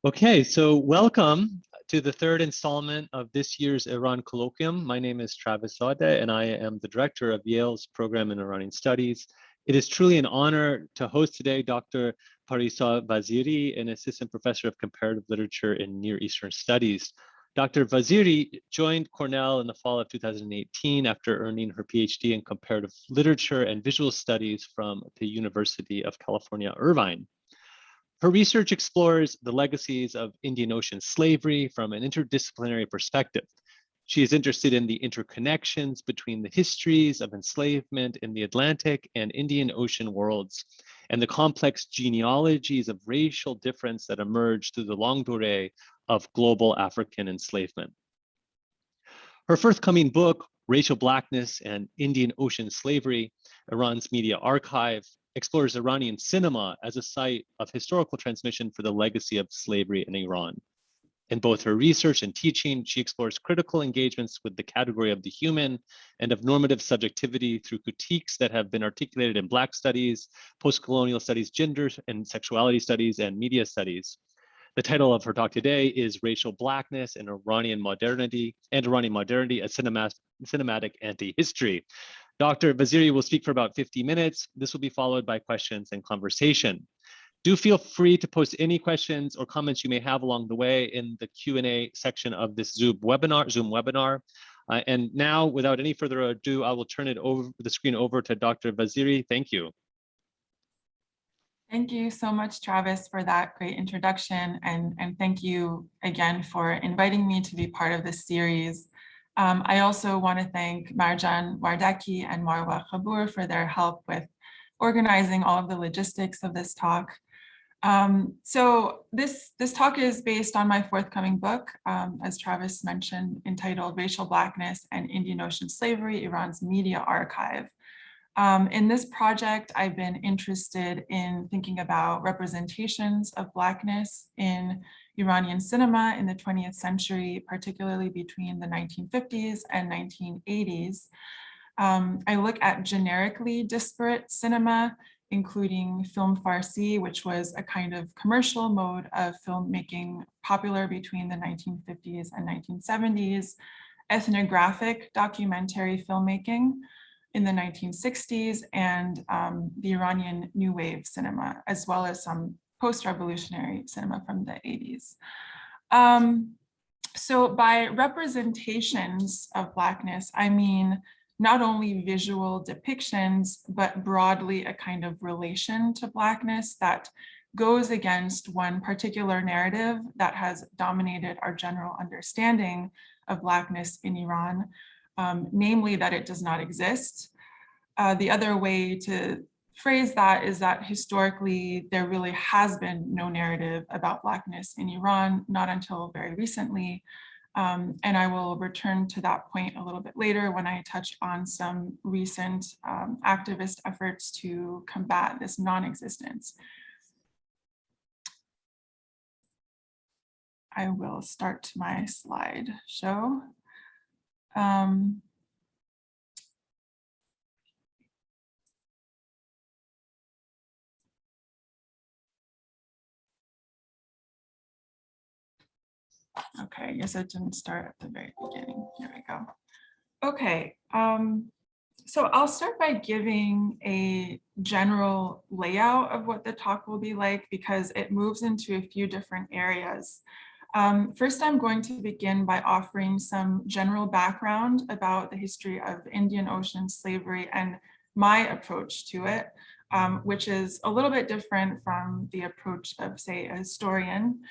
Okay, so welcome to the third installment of this year's Iran Colloquium. My name is Travis Zadeh, and I am the director of Yale's program in Iranian Studies. It is truly an honor to host today Dr. Parisa Vaziri, an assistant professor of comparative literature in Near Eastern Studies. Dr. Vaziri joined Cornell in the fall of 2018 after earning her PhD in comparative literature and visual studies from the University of California, Irvine. Her research explores the legacies of Indian Ocean slavery from an interdisciplinary perspective. She is interested in the interconnections between the histories of enslavement in the Atlantic and Indian Ocean worlds, and the complex genealogies of racial difference that emerge through the longue durée of global African enslavement. Her forthcoming book, Racial Blackness and Indian Ocean Slavery, Iran's Media Archive, explores Iranian cinema as a site of historical transmission for the legacy of slavery in Iran. In both her research and teaching, she explores critical engagements with the category of the human and of normative subjectivity through critiques that have been articulated in Black studies, post-colonial studies, gender and sexuality studies, and media studies. The title of her talk today is Racial Blackness and Iranian Modernity, a cinematic anti-history. Dr. Vaziri will speak for about 50 minutes. This will be followed by questions and conversation. Do feel free to post any questions or comments you may have along the way in the Q&A section of this Zoom webinar. And now, without any further ado, I will turn the screen over to Dr. Vaziri. Thank you. Thank you so much, Travis, for that great introduction. And thank you again for inviting me to be part of this series. I also want to thank Marjan Wardaki and Marwa Khabour for their help with organizing all of the logistics of this talk. So this talk is based on my forthcoming book, as Travis mentioned, entitled Racial Blackness and Indian Ocean Slavery, Iran's Media Archive. In this project, I've been interested in thinking about representations of Blackness in Iranian cinema in the 20th century, particularly between the 1950s and 1980s. I look at generically disparate cinema, including film Farsi, which was a kind of commercial mode of filmmaking popular between the 1950s and 1970s, ethnographic documentary filmmaking in the 1960s, and the Iranian New Wave cinema, as well as some post-revolutionary cinema from the 80s. So by representations of Blackness, I mean not only visual depictions, but broadly a kind of relation to Blackness that goes against one particular narrative that has dominated our general understanding of Blackness in Iran, namely that it does not exist. The other way to phrase that is that historically there really has been no narrative about Blackness in Iran, not until very recently. And I will return to that point a little bit later when I touch on some recent activist efforts to combat this non-existence. I will start my slideshow. Okay, I guess it didn't start at the very beginning. Here we go. Okay, so I'll start by giving a general layout of what the talk will be like because it moves into a few different areas. First, I'm going to begin by offering some general background about the history of Indian Ocean slavery and my approach to it, which is a little bit different from the approach of, say, a historian.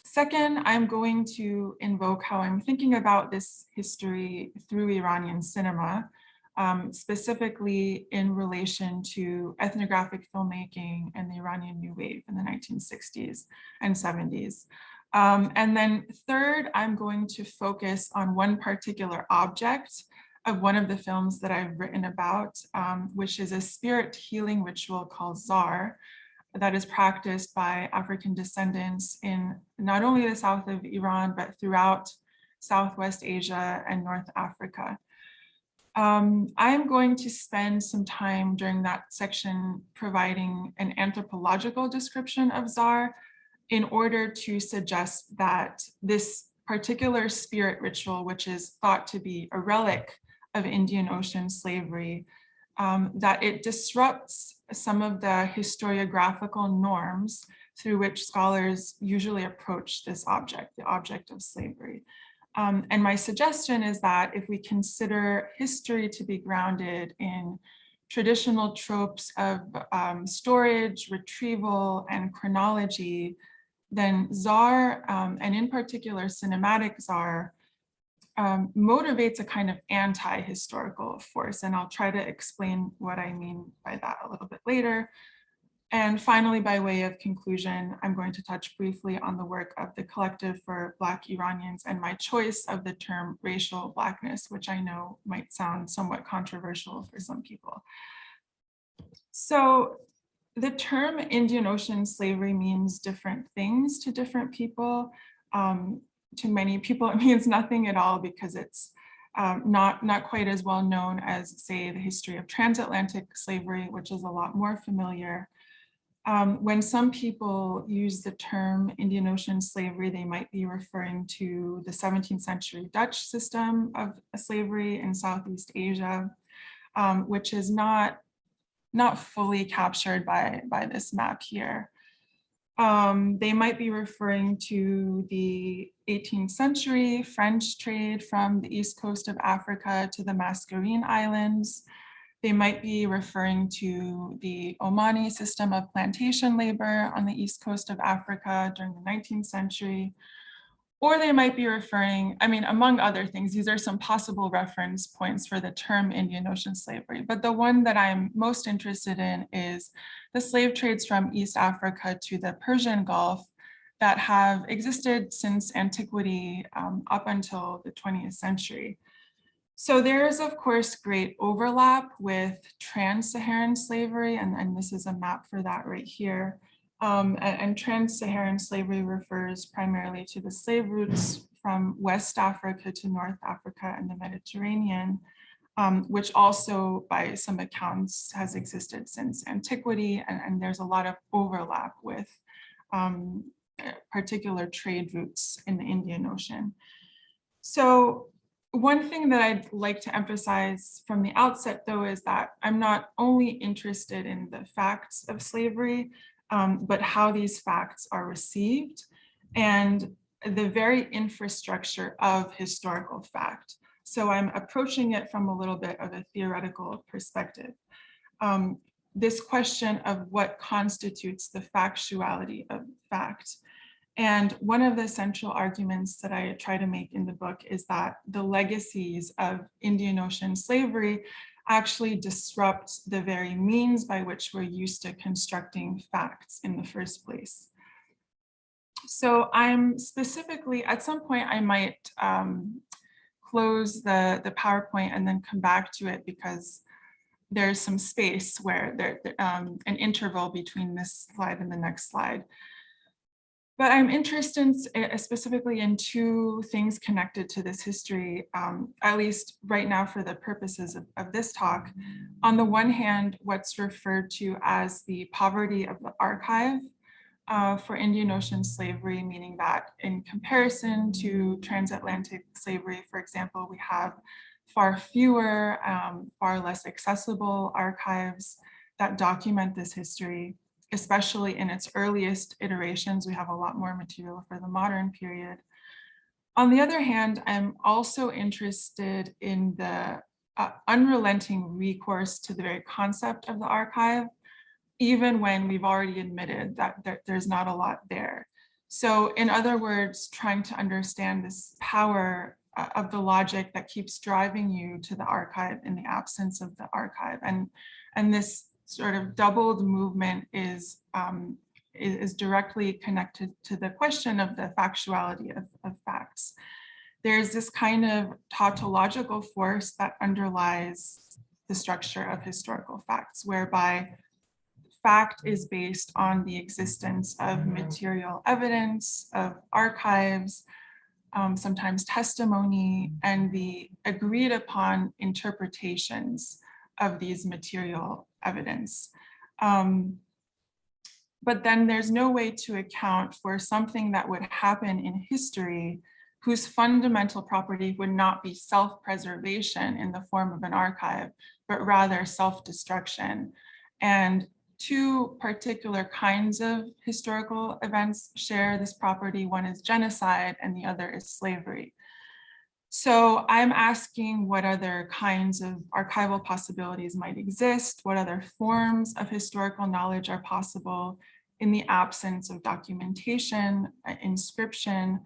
Second, I'm going to invoke how I'm thinking about this history through Iranian cinema, specifically in relation to ethnographic filmmaking and the Iranian New Wave in the 1960s and 70s. And then third, I'm going to focus on one particular object of one of the films that I've written about, which is a spirit healing ritual called Zar, that is practiced by African descendants in not only the south of Iran, but throughout Southwest Asia and North Africa. I'm going to spend some time during that section providing an anthropological description of Zar, in order to suggest that this particular spirit ritual, which is thought to be a relic of Indian Ocean slavery, that it disrupts some of the historiographical norms through which scholars usually approach this object, the object of slavery. And my suggestion is that if we consider history to be grounded in traditional tropes of storage, retrieval, and chronology, then Czar, and in particular cinematic Czar, motivates a kind of anti-historical force. And I'll try to explain what I mean by that a little bit later. And finally, by way of conclusion, I'm going to touch briefly on the work of the Collective for Black Iranians and my choice of the term racial Blackness, which I know might sound somewhat controversial for some people. So the term Indian Ocean slavery means different things to different people. To many people, it means nothing at all because it's not quite as well known as, say, the history of transatlantic slavery, which is a lot more familiar. When some people use the term Indian Ocean slavery, they might be referring to the 17th century Dutch system of slavery in Southeast Asia, which is not fully captured by this map here. They might be referring to the 18th century French trade from the east coast of Africa to the Mascarene Islands. They might be referring to the Omani system of plantation labor on the east coast of Africa during the 19th century. Or they might be referring, I mean, among other things, these are some possible reference points for the term Indian Ocean slavery, but the one that I'm most interested in is the slave trades from East Africa to the Persian Gulf that have existed since antiquity up until the 20th century. So there is, of course, great overlap with trans-Saharan slavery, and this is a map for that right here. And trans-Saharan slavery refers primarily to the slave routes from West Africa to North Africa and the Mediterranean, which also by some accounts has existed since antiquity, and there's a lot of overlap with particular trade routes in the Indian Ocean. So one thing that I'd like to emphasize from the outset, though, is that I'm not only interested in the facts of slavery, but how these facts are received and the very infrastructure of historical fact. So I'm approaching it from a little bit of a theoretical perspective. This question of what constitutes the factuality of fact. And one of the central arguments that I try to make in the book is that the legacies of Indian Ocean slavery actually disrupt the very means by which we're used to constructing facts in the first place. So I'm specifically, at some point I might close the PowerPoint and then come back to it because there's some space where an interval between this slide and the next slide. But I'm interested specifically in two things connected to this history, at least right now for the purposes of this talk. On the one hand, what's referred to as the poverty of the archive for Indian Ocean slavery, meaning that in comparison to transatlantic slavery, for example, we have far fewer, far less accessible archives that document this history. Especially in its earliest iterations, we have a lot more material for the modern period. On the other hand, I'm also interested in the unrelenting recourse to the very concept of the archive, even when we've already admitted that there's not a lot there. So in other words, trying to understand this power of the logic that keeps driving you to the archive in the absence of the archive. And this sort of doubled movement is directly connected to the question of the factuality of facts. There's this kind of tautological force that underlies the structure of historical facts, whereby fact is based on the existence of material evidence, of archives, sometimes testimony, and the agreed upon interpretations of these material evidence. but then there's no way to account for something that would happen in history whose fundamental property would not be self-preservation in the form of an archive, but rather self-destruction. And two particular kinds of historical events share this property. One is genocide and the other is slavery. So I'm asking what other kinds of archival possibilities might exist, what other forms of historical knowledge are possible in the absence of documentation, inscription,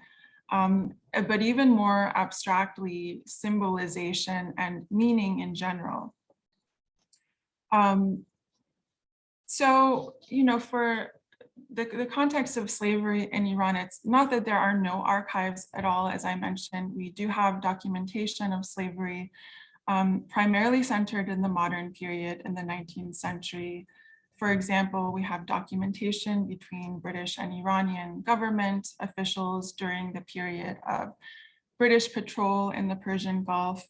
but even more abstractly, symbolization and meaning in general. So, for the context of slavery in Iran, it's not that there are no archives at all. As I mentioned, we do have documentation of slavery, primarily centered in the modern period in the 19th century. For example, we have documentation between British and Iranian government officials during the period of British patrol in the Persian Gulf.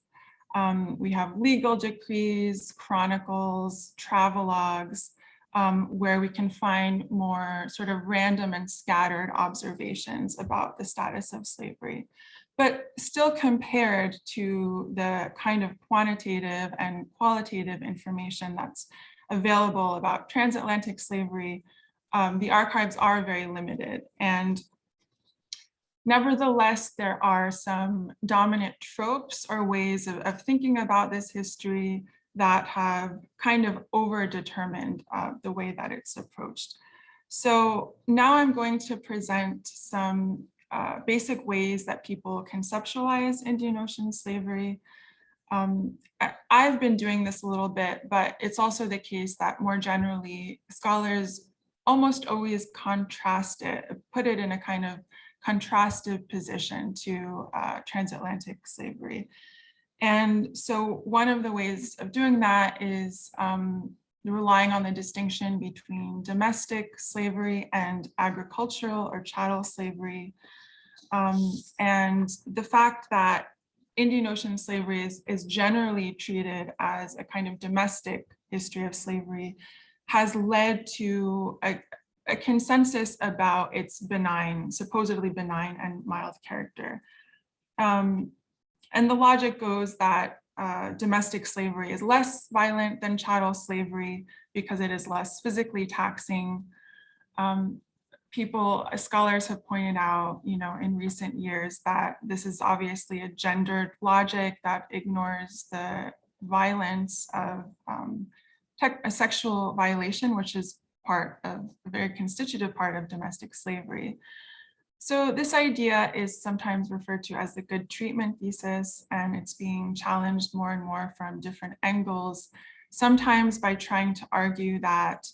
We have legal decrees, chronicles, travelogues, where we can find more sort of random and scattered observations about the status of slavery. But still compared to the kind of quantitative and qualitative information that's available about transatlantic slavery, the archives are very limited. And nevertheless, there are some dominant tropes or ways of thinking about this history that have kind of over-determined the way that it's approached. So now I'm going to present some basic ways that people conceptualize Indian Ocean slavery. I've been doing this a little bit, but it's also the case that more generally, scholars almost always contrast it, put it in a kind of contrastive position to transatlantic slavery. And so one of the ways of doing that is relying on the distinction between domestic slavery and agricultural or chattel slavery. And the fact that Indian Ocean slavery is generally treated as a kind of domestic history of slavery has led to a consensus about its benign, supposedly benign and mild character. And the logic goes that domestic slavery is less violent than chattel slavery because it is less physically taxing. Scholars have pointed out, in recent years that this is obviously a gendered logic that ignores the violence of a sexual violation, which is a very constitutive part of domestic slavery. So this idea is sometimes referred to as the good treatment thesis, and it's being challenged more and more from different angles, sometimes by trying to argue that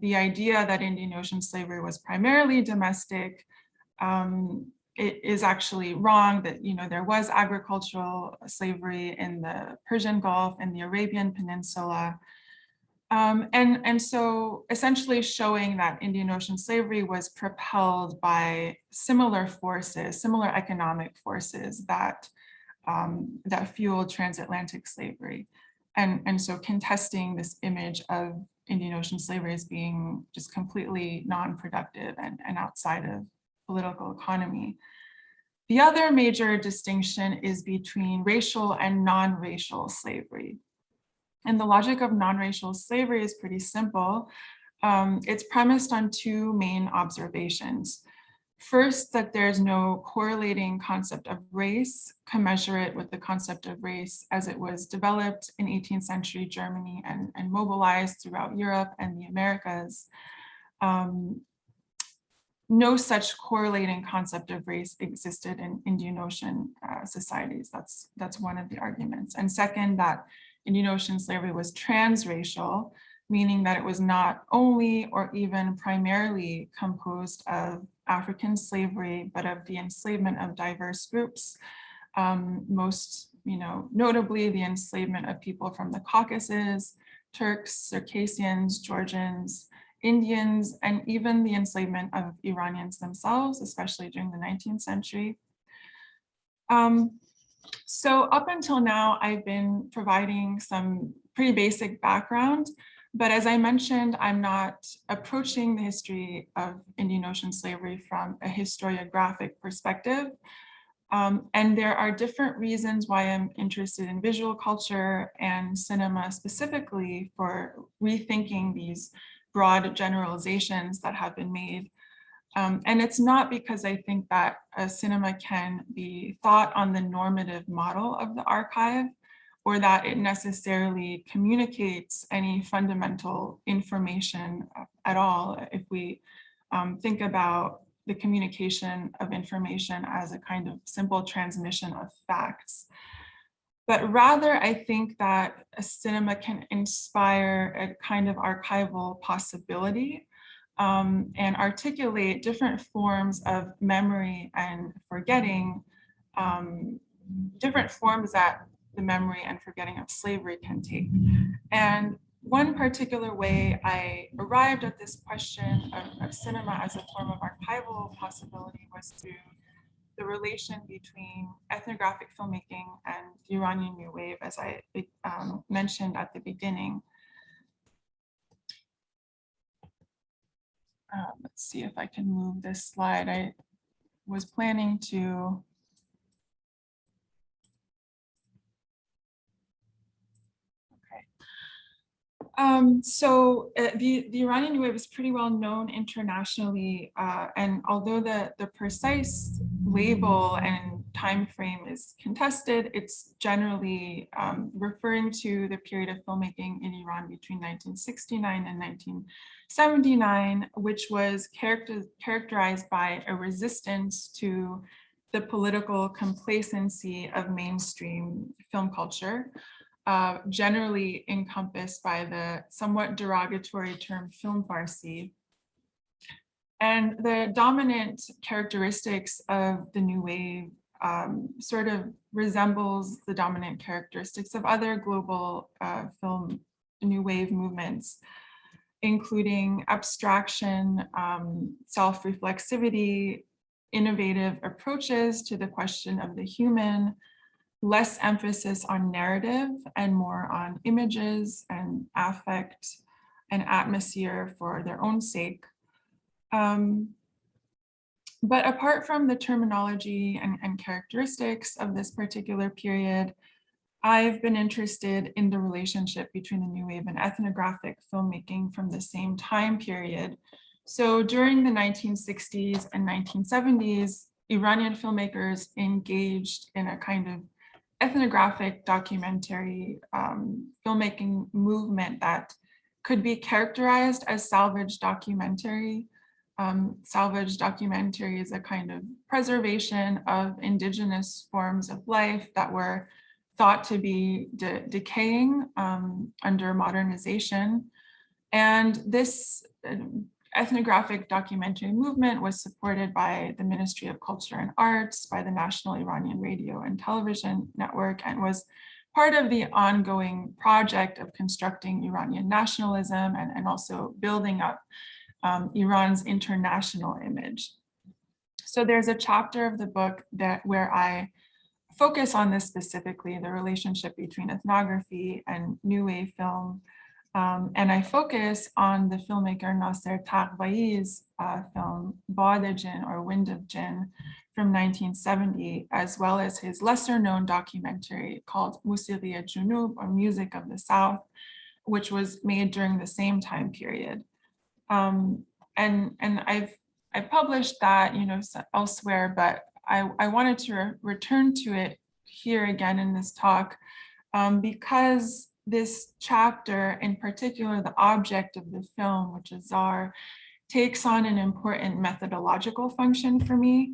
the idea that Indian Ocean slavery was primarily domestic it is actually wrong, that there was agricultural slavery in the Persian Gulf and the Arabian Peninsula. And so essentially showing that Indian Ocean slavery was propelled by similar forces, similar economic forces that fueled transatlantic slavery. And so contesting this image of Indian Ocean slavery as being just completely non-productive and outside of political economy. The other major distinction is between racial and non-racial slavery. And the logic of non-racial slavery is pretty simple. It's premised on two main observations. First, that there's no correlating concept of race, commensurate with the concept of race as it was developed in 18th century Germany and mobilized throughout Europe and the Americas. No such correlating concept of race existed in Indian Ocean societies. That's one of the arguments. And second, that Indian Ocean slavery was transracial, meaning that it was not only or even primarily composed of African slavery, but of the enslavement of diverse groups, most notably the enslavement of people from the Caucasus, Turks, Circassians, Georgians, Indians, and even the enslavement of Iranians themselves, especially during the 19th century. So up until now, I've been providing some pretty basic background, But as I mentioned, I'm not approaching the history of Indian Ocean slavery from a historiographic perspective. And there are different reasons why I'm interested in visual culture and cinema specifically for rethinking these broad generalizations that have been made. And it's not because I think that a cinema can be thought on the normative model of the archive, or that it necessarily communicates any fundamental information at all. If we think about the communication of information as a kind of simple transmission of facts. But rather, I think that a cinema can inspire a kind of archival possibility and articulate different forms of memory and forgetting, different forms that the memory and forgetting of slavery can take. And one particular way I arrived at this question of cinema as a form of archival possibility was through the relation between ethnographic filmmaking and the Iranian New Wave, as I mentioned at the beginning. Let's see if I can move this slide. I was planning to. The Iranian New Wave is pretty well known internationally, and although the precise label and time frame is contested, it's generally referring to the period of filmmaking in Iran between 1969 and 1979, which was characterized by a resistance to the political complacency of mainstream film culture. Generally encompassed by the somewhat derogatory term film Farsi. And the dominant characteristics of the New Wave sort of resembles the dominant characteristics of other global film New Wave movements, including abstraction, self-reflexivity, innovative approaches to the question of the human, less emphasis on narrative and more on images and affect and atmosphere for their own sake. But apart from the terminology and characteristics of this particular period, I've been interested in the relationship between the New Wave and ethnographic filmmaking from the same time period. So during the 1960s and 1970s, Iranian filmmakers engaged in a kind of ethnographic documentary filmmaking movement that could be characterized as salvage documentary. Salvage documentary is a kind of preservation of indigenous forms of life that were thought to be decaying under modernization. And this ethnographic documentary movement was supported by the Ministry of Culture and Arts, by the National Iranian Radio and Television Network, and was part of the ongoing project of constructing Iranian nationalism and also building up Iran's international image. So there's a chapter of the book where I focus on this specifically, the relationship between ethnography and New Wave film. And I focus on the filmmaker Nasser Taqvai's film Bad Jinn, or Wind of Jinn, from 1970, as well as his lesser known documentary called Musiqi Junub, or Music of the South, which was made during the same time period. And I've published that, elsewhere, but I wanted to return to it here again in this talk because this chapter, in particular, the object of the film, which is Zar, takes on an important methodological function for me.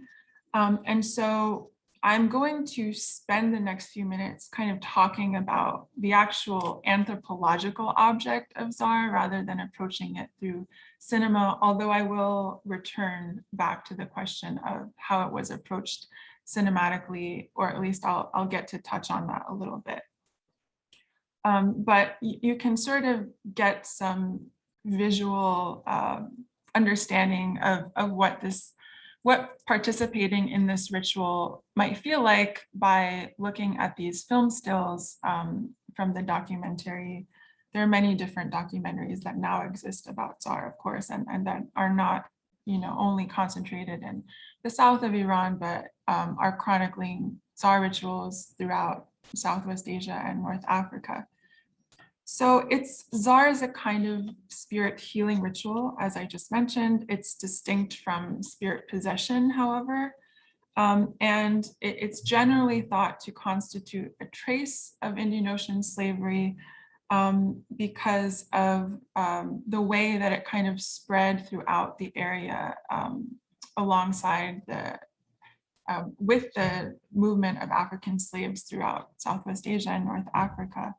And so I'm going to spend the next few minutes kind of talking about the actual anthropological object of Zar rather than approaching it through cinema, although I will return back to the question of how it was approached cinematically, or at least I'll get to touch on that a little bit. But you can sort of get some visual understanding of what participating in this ritual might feel like by looking at these film stills from the documentary there are many different documentaries that now exist about Tsar, of course, and that are not, only concentrated in the south of Iran, but are chronicling Tsar rituals throughout Southwest Asia and North Africa. So Tsar is a kind of spirit healing ritual, as I just mentioned. It's distinct from spirit possession, however, and it's generally thought to constitute a trace of Indian Ocean slavery because of the way that it kind of spread throughout the area alongside with the movement of African slaves throughout Southwest Asia and North Africa.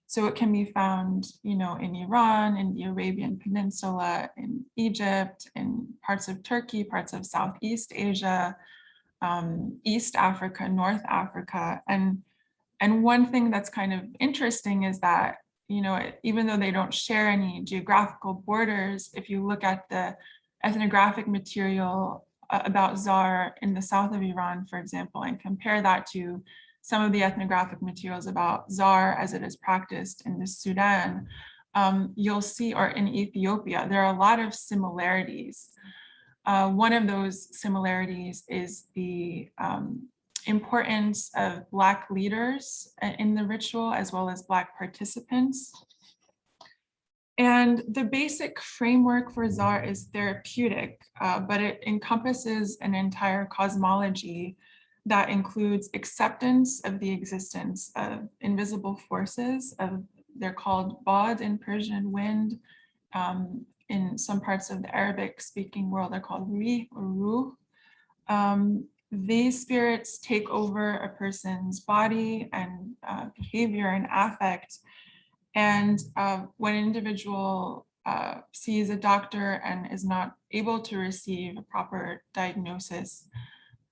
So it can be found, in Iran, in the Arabian Peninsula, in Egypt, in parts of Turkey, parts of Southeast Asia, East Africa, North Africa. And one thing that's kind of interesting is that, even though they don't share any geographical borders, if you look at the ethnographic material about Tsar in the south of Iran, for example, and compare that to some of the ethnographic materials about Tsar as it is practiced in the Sudan, you'll see, or in Ethiopia, there are a lot of similarities. One of those similarities is the importance of Black leaders in the ritual, as well as Black participants. And the basic framework for Tsar is therapeutic, but it encompasses an entire cosmology that includes acceptance of the existence of invisible forces. They're called Bad in Persian, wind. In some parts of the Arabic-speaking world, they're called Rih or Ruh. These spirits take over a person's body and behavior and affect. And when an individual sees a doctor and is not able to receive a proper diagnosis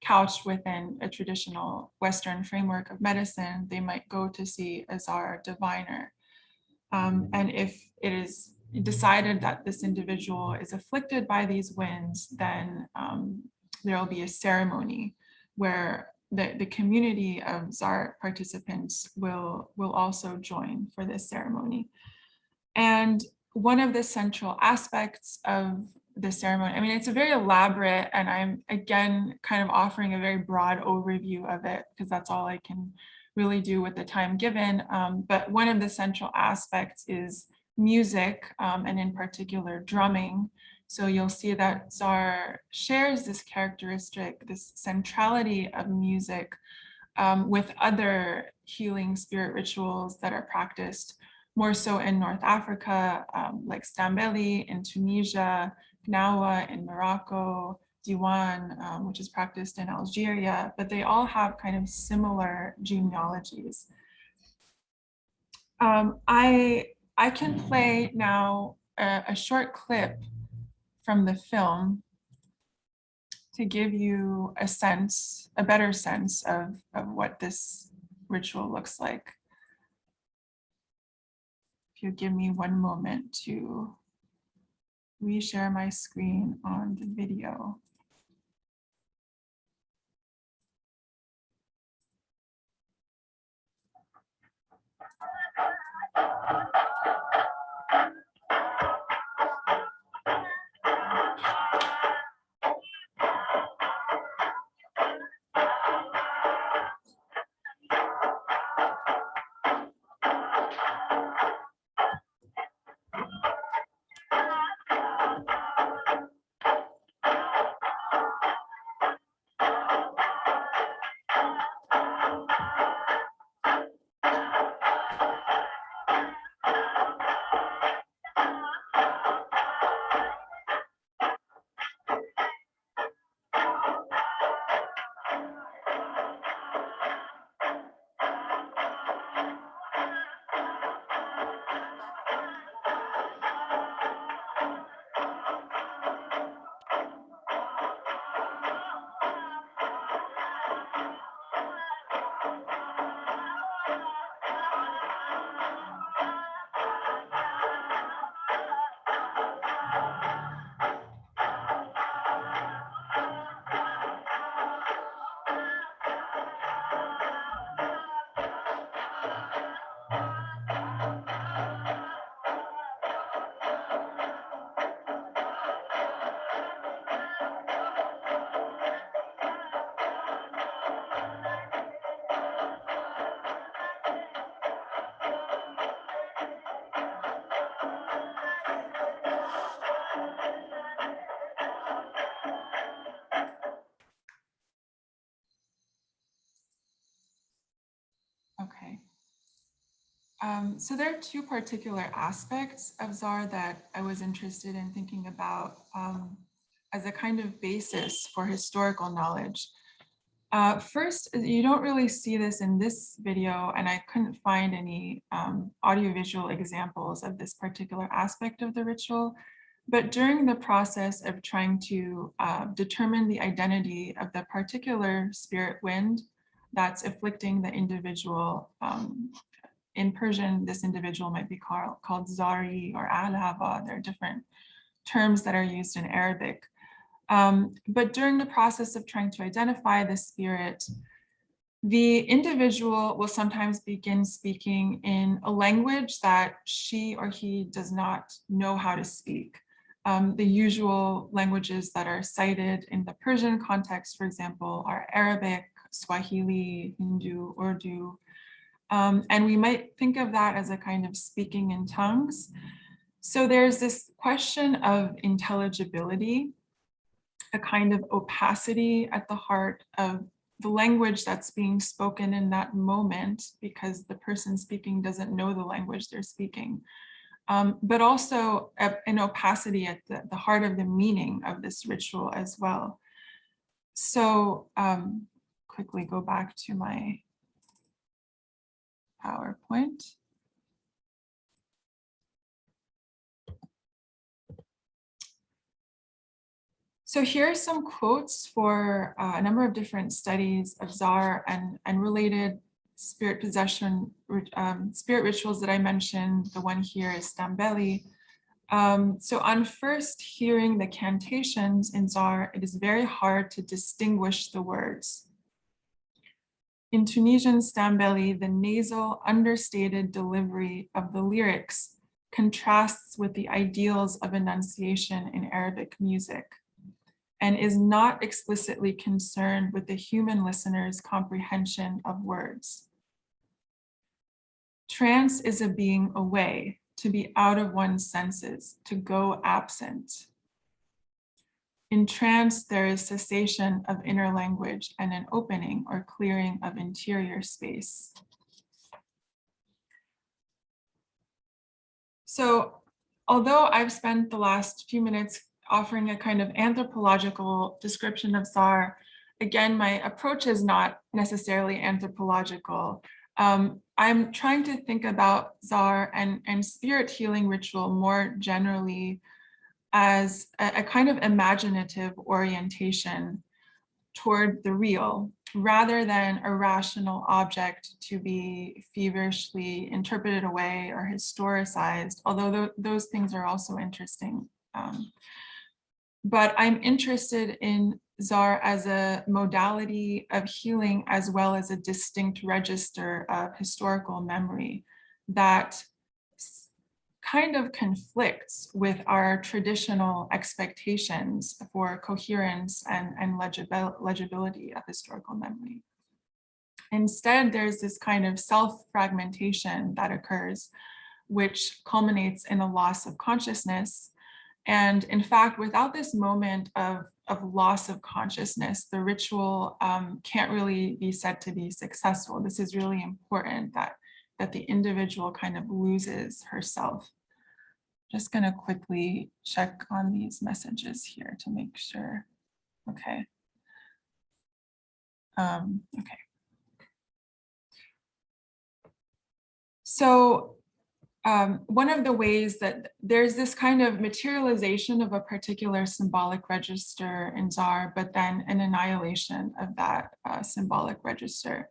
couched within a traditional Western framework of medicine, they might go to see a Tsar diviner. And if it is decided that this individual is afflicted by these winds, then there will be a ceremony where the community of Tsar participants will also join for this ceremony. And one of the central aspects of the ceremony, I mean, it's a very elaborate, and I'm again kind of offering a very broad overview of it because that's all I can really do with the time given. But one of the central aspects is music, and in particular drumming. So you'll see that Tsar shares this characteristic, this centrality of music with other healing spirit rituals that are practiced more so in North Africa, like Stambeli in Tunisia, Gnawa in Morocco, Diwan, which is practiced in Algeria, but they all have kind of similar genealogies. I can play now a short clip from the film to give you a sense, a better sense of what this ritual looks like. If you give me one moment to reshare my screen on the video. So there are two particular aspects of Zar that I was interested in thinking about as a kind of basis for historical knowledge. First, you don't really see this in this video, and I couldn't find any audiovisual examples of this particular aspect of the ritual. But during the process of trying to determine the identity of the particular spirit wind that's afflicting the individual, in Persian, this individual might be called Zari or Al-Hava. There are different terms that are used in Arabic. But during the process of trying to identify the spirit, the individual will sometimes begin speaking in a language that she or he does not know how to speak. The usual languages that are cited in the Persian context, for example, are Arabic, Swahili, Hindu, Urdu. And we might think of that as a kind of speaking in tongues. So there's this question of intelligibility, a kind of opacity at the heart of the language that's being spoken in that moment, because the person speaking doesn't know the language they're speaking, but also an opacity at the heart of the meaning of this ritual as well. So quickly go back to my PowerPoint. So here are some quotes for a number of different studies of Zar and related spirit possession, spirit rituals that I mentioned. The one here is Stambeli. So on first hearing the cantations in Zar, it is very hard to distinguish the words. In Tunisian Stambeli, the nasal, understated delivery of the lyrics contrasts with the ideals of enunciation in Arabic music, and is not explicitly concerned with the human listener's comprehension of words. Trance is a being away, to be out of one's senses, to go absent. In trance, there is cessation of inner language and an opening or clearing of interior space. So, although I've spent the last few minutes offering a kind of anthropological description of Zar, again, my approach is not necessarily anthropological. I'm trying to think about Zar and spirit healing ritual more generally as a kind of imaginative orientation toward the real, rather than a rational object to be feverishly interpreted away or historicized, although those things are also interesting. But I'm interested in Zar as a modality of healing, as well as a distinct register of historical memory that kind of conflicts with our traditional expectations for coherence and legibility of historical memory. Instead, there's this kind of self-fragmentation that occurs, which culminates in a loss of consciousness. And in fact, without this moment of loss of consciousness, the ritual can't really be said to be successful. This is really important, that the individual kind of loses herself. Just going to quickly check on these messages here to make sure. Okay. Okay. So one of the ways that there's this kind of materialization of a particular symbolic register in Zar, but then an annihilation of that symbolic register.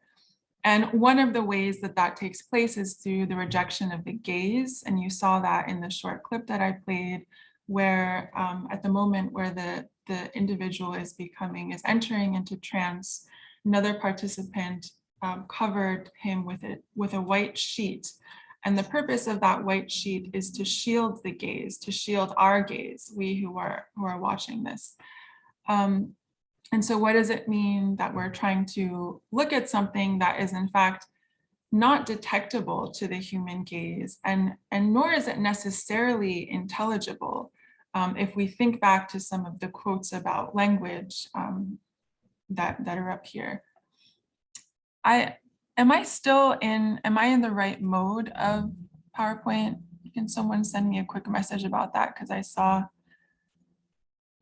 And one of the ways that that takes place is through the rejection of the gaze. And you saw that in the short clip that I played, where at the moment where the individual is entering into trance, another participant covered him with a white sheet. And the purpose of that white sheet is to shield the gaze, to shield our gaze, we who are watching this. And so what does it mean that we're trying to look at something that is in fact not detectable to the human gaze, and nor is it necessarily intelligible? If we think back to some of the quotes about language that are up here. Am I in the right mode of PowerPoint? Can someone send me a quick message about that? Because I saw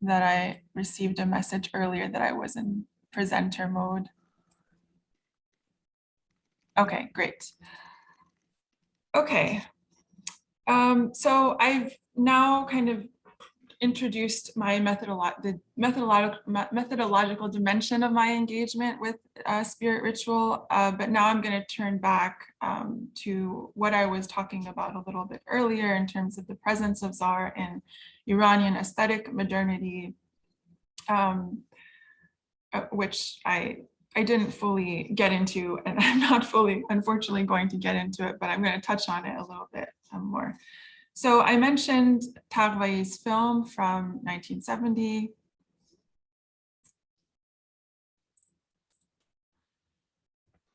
that I received a message earlier that I was in presenter mode. Okay, great. Okay, so I've now kind of introduced my methodological dimension of my engagement with spirit ritual, but now I'm going to turn back to what I was talking about a little bit earlier in terms of the presence of Zar in Iranian aesthetic modernity, which I didn't fully get into, and I'm not fully, unfortunately, going to get into it, but I'm going to touch on it a little bit more. So I mentioned Tagvai's film from 1970.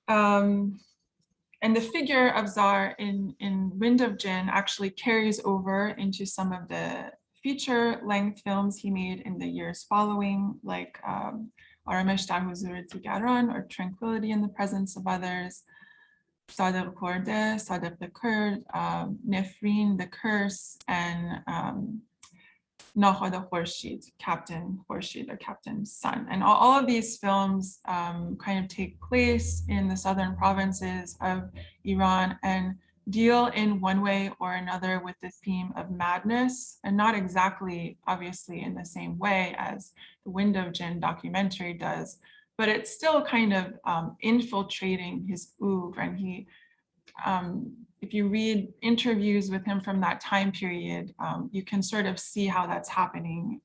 And the figure of Zar in Wind of Jinn actually carries over into some of the feature-length films he made in the years following, like Aramesh Dar Huzur Tigaran, or Tranquility in the Presence of Others, Sadaq Khorde, Sadaq the Kurd, Nefreen, The Curse, and Nakhada Khorshid, Captain Khorshid, or Captain's Son. And all of these films kind of take place in the southern provinces of Iran and deal in one way or another with the theme of madness, and not exactly, obviously, in the same way as the Wind of Jinn documentary does, but it's still kind of infiltrating his oeuvre. And he, if you read interviews with him from that time period, you can sort of see how that's happening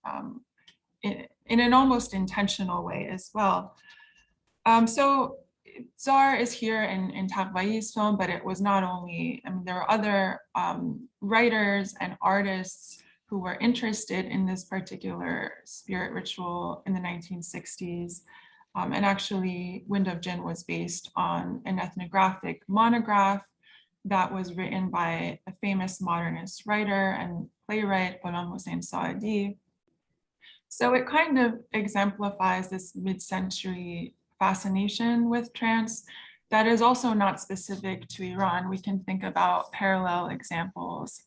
in an almost intentional way as well. So Zar is here in Tagvai's film, but it was not only, I mean, there are other writers and artists who were interested in this particular spirit ritual in the 1960s. And actually, Wind of Jinn was based on an ethnographic monograph that was written by a famous modernist writer and playwright, Ghulam Hossein Saadi. So it kind of exemplifies this mid-century fascination with trance that is also not specific to Iran. We can think about parallel examples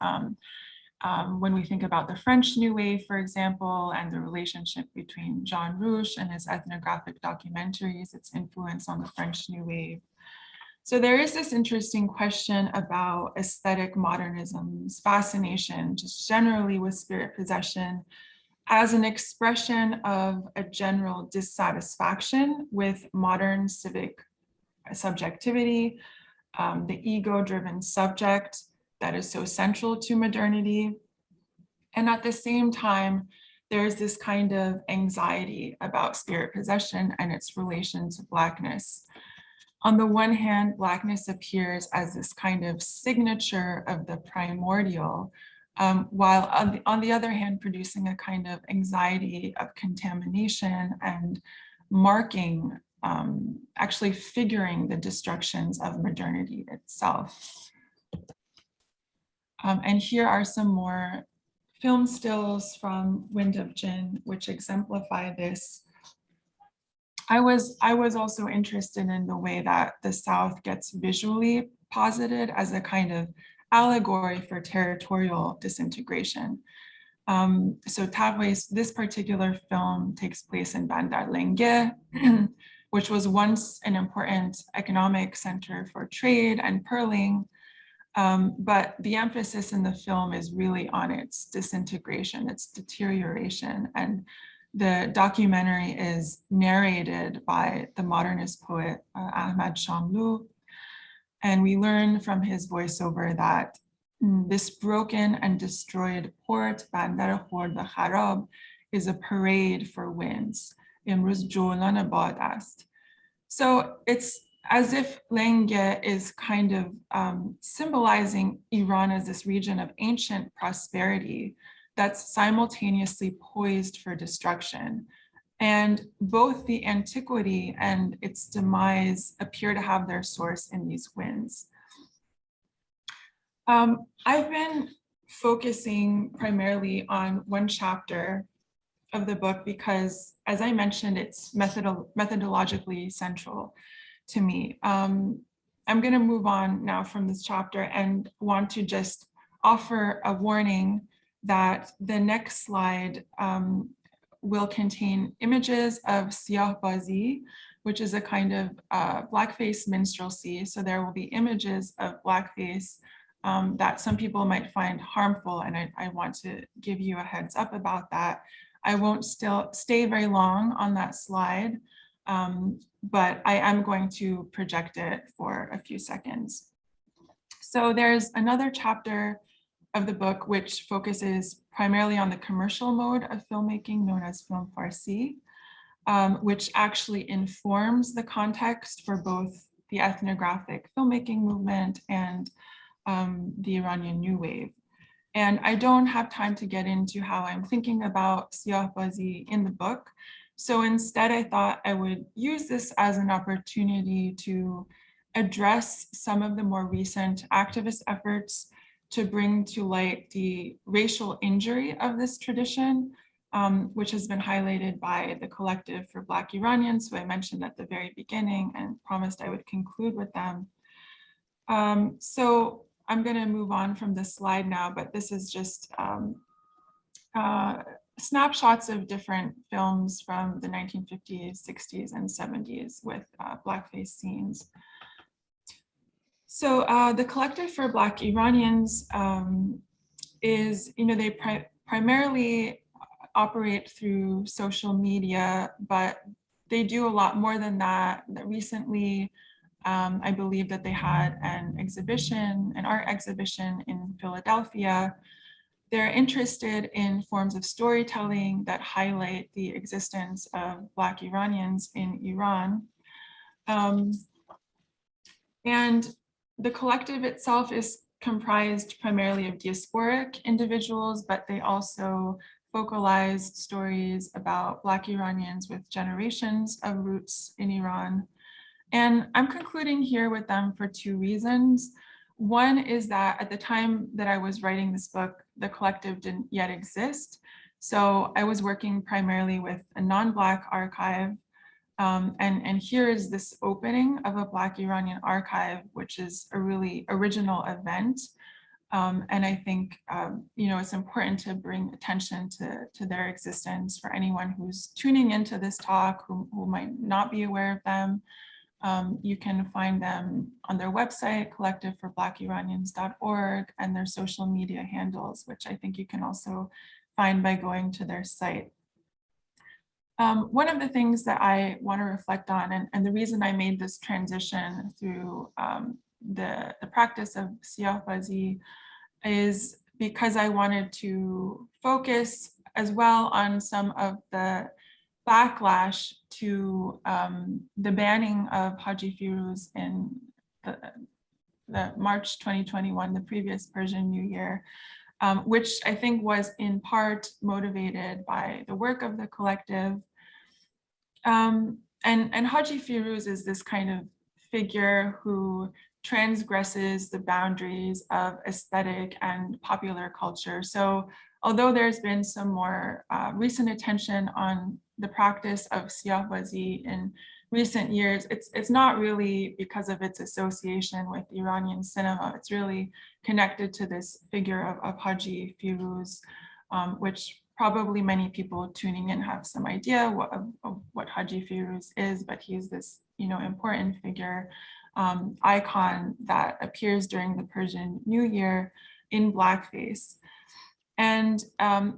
when we think about the French New Wave, for example, and the relationship between Jean Rouch and his ethnographic documentaries, its influence on the French New Wave. So there is this interesting question about aesthetic modernism's fascination, just generally with spirit possession, as an expression of a general dissatisfaction with modern civic subjectivity, the ego-driven subject that is so central to modernity. And at the same time, there's this kind of anxiety about spirit possession and its relation to Blackness. On the one hand, Blackness appears as this kind of signature of the primordial, while on the other hand, producing a kind of anxiety of contamination and marking, actually figuring the destructions of modernity itself. And here are some more film stills from Wind of Jinn, which exemplify this. I was also interested in the way that the South gets visually posited as a kind of allegory for territorial disintegration. So Tagvai's, this particular film takes place in Bandar, which was once an important economic center for trade and pearling. But the emphasis in the film is really on its disintegration, its deterioration. And the documentary is narrated by the modernist poet Ahmad Shamlou. And we learn from his voiceover that this broken and destroyed port, Bandar Khord Kharab, is a parade for winds. Imruz Jolan Bad ast. So it's as if Lenge is kind of symbolizing Iran as this region of ancient prosperity that's simultaneously poised for destruction. And both the antiquity and its demise appear to have their source in these winds. I've been focusing primarily on one chapter of the book because, as I mentioned, it's methodologically central to me. I'm going to move on now from this chapter and want to just offer a warning that the next slide will contain images of siyah bazi, which is a kind of blackface minstrelsy. So there will be images of blackface that some people might find harmful, and I want to give you a heads up about that. I won't stay very long on that slide, but I am going to project it for a few seconds. So there's another chapter of the book which focuses primarily on the commercial mode of filmmaking known as film Farsi, which actually informs the context for both the ethnographic filmmaking movement and the Iranian New Wave. And I don't have time to get into how I'm thinking about siyah bazi in the book. So instead, I thought I would use this as an opportunity to address some of the more recent activist efforts to bring to light the racial injury of this tradition, which has been highlighted by the Collective for Black Iranians, who I mentioned at the very beginning and promised I would conclude with them. So I'm going to move on from this slide now, but this is just snapshots of different films from the 1950s, 60s, and 70s with blackface scenes. So the Collective for Black Iranians is, they primarily operate through social media, but they do a lot more than that. Recently, I believe that they had an art exhibition in Philadelphia. They're interested in forms of storytelling that highlight the existence of Black Iranians in Iran. And the collective itself is comprised primarily of diasporic individuals, but they also focalize stories about Black Iranians with generations of roots in Iran. And I'm concluding here with them for two reasons. One is that at the time that I was writing this book, the collective didn't yet exist. So I was working primarily with a non-Black archive. And here is this opening of a Black Iranian archive, which is a really original event. And I think, it's important to bring attention to their existence for anyone who's tuning into this talk, who might not be aware of them. You can find them on their website, collectiveforblackiranians.org, and their social media handles, which I think you can also find by going to their site. One of the things that I want to reflect on, and the reason I made this transition through the practice of siyah bazi, is because I wanted to focus as well on some of the backlash to the banning of Haji Firuz in the March 2021, the previous Persian New Year, which I think was in part motivated by the work of the collective. And Haji Firuz is this kind of figure who transgresses the boundaries of aesthetic and popular culture. So although there's been some more recent attention on the practice of siyah bazi in recent years, it's not really because of its association with Iranian cinema. It's really connected to this figure of Haji Firuz, which probably many people tuning in have some idea of what Haji Firuz is, but he's this important figure, icon that appears during the Persian New Year in blackface. And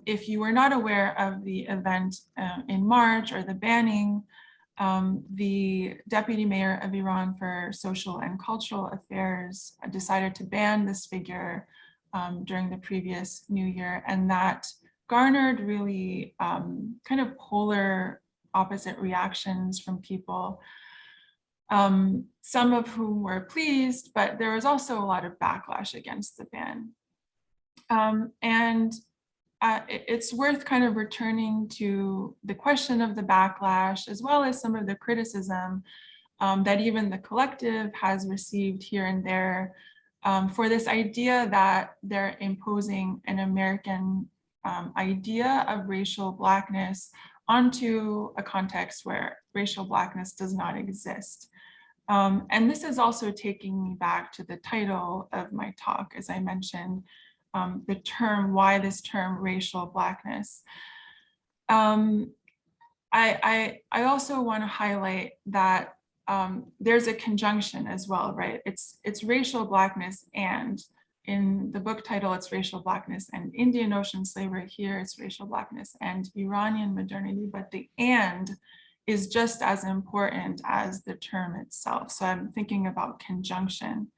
if you were not aware of the event in March or the banning, the deputy mayor of Iran for social and cultural affairs decided to ban this figure during the previous New Year. And that garnered really kind of polar opposite reactions from people, some of whom were pleased, but there was also a lot of backlash against the ban. It's worth kind of returning to the question of the backlash, as well as some of the criticism that even the collective has received here and there for this idea that they're imposing an American idea of racial Blackness onto a context where racial Blackness does not exist. And this is also taking me back to the title of my talk, as I mentioned, the term, why this term racial Blackness. I also want to highlight that there's a conjunction as well, right? It's racial Blackness, and in the book title, it's racial Blackness and Indian Ocean slavery. Here it's racial Blackness and Iranian modernity, but the "and" is just as important as the term itself. So I'm thinking about conjunction.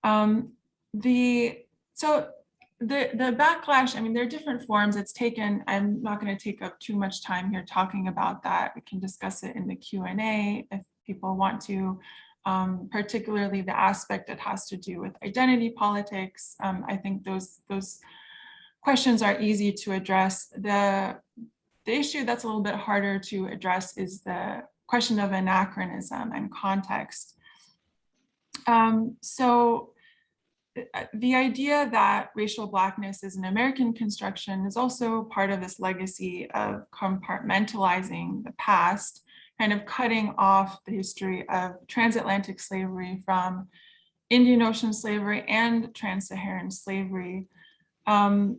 The backlash, I mean, there are different forms it's taken. I'm not going to take up too much time here talking about that. We can discuss it in the Q&A if people want to, particularly the aspect that has to do with identity politics. I think those questions are easy to address. The issue that's a little bit harder to address is the question of anachronism and context. So the idea that racial Blackness is an American construction is also part of this legacy of compartmentalizing the past, kind of cutting off the history of transatlantic slavery from Indian Ocean slavery and trans-Saharan slavery. And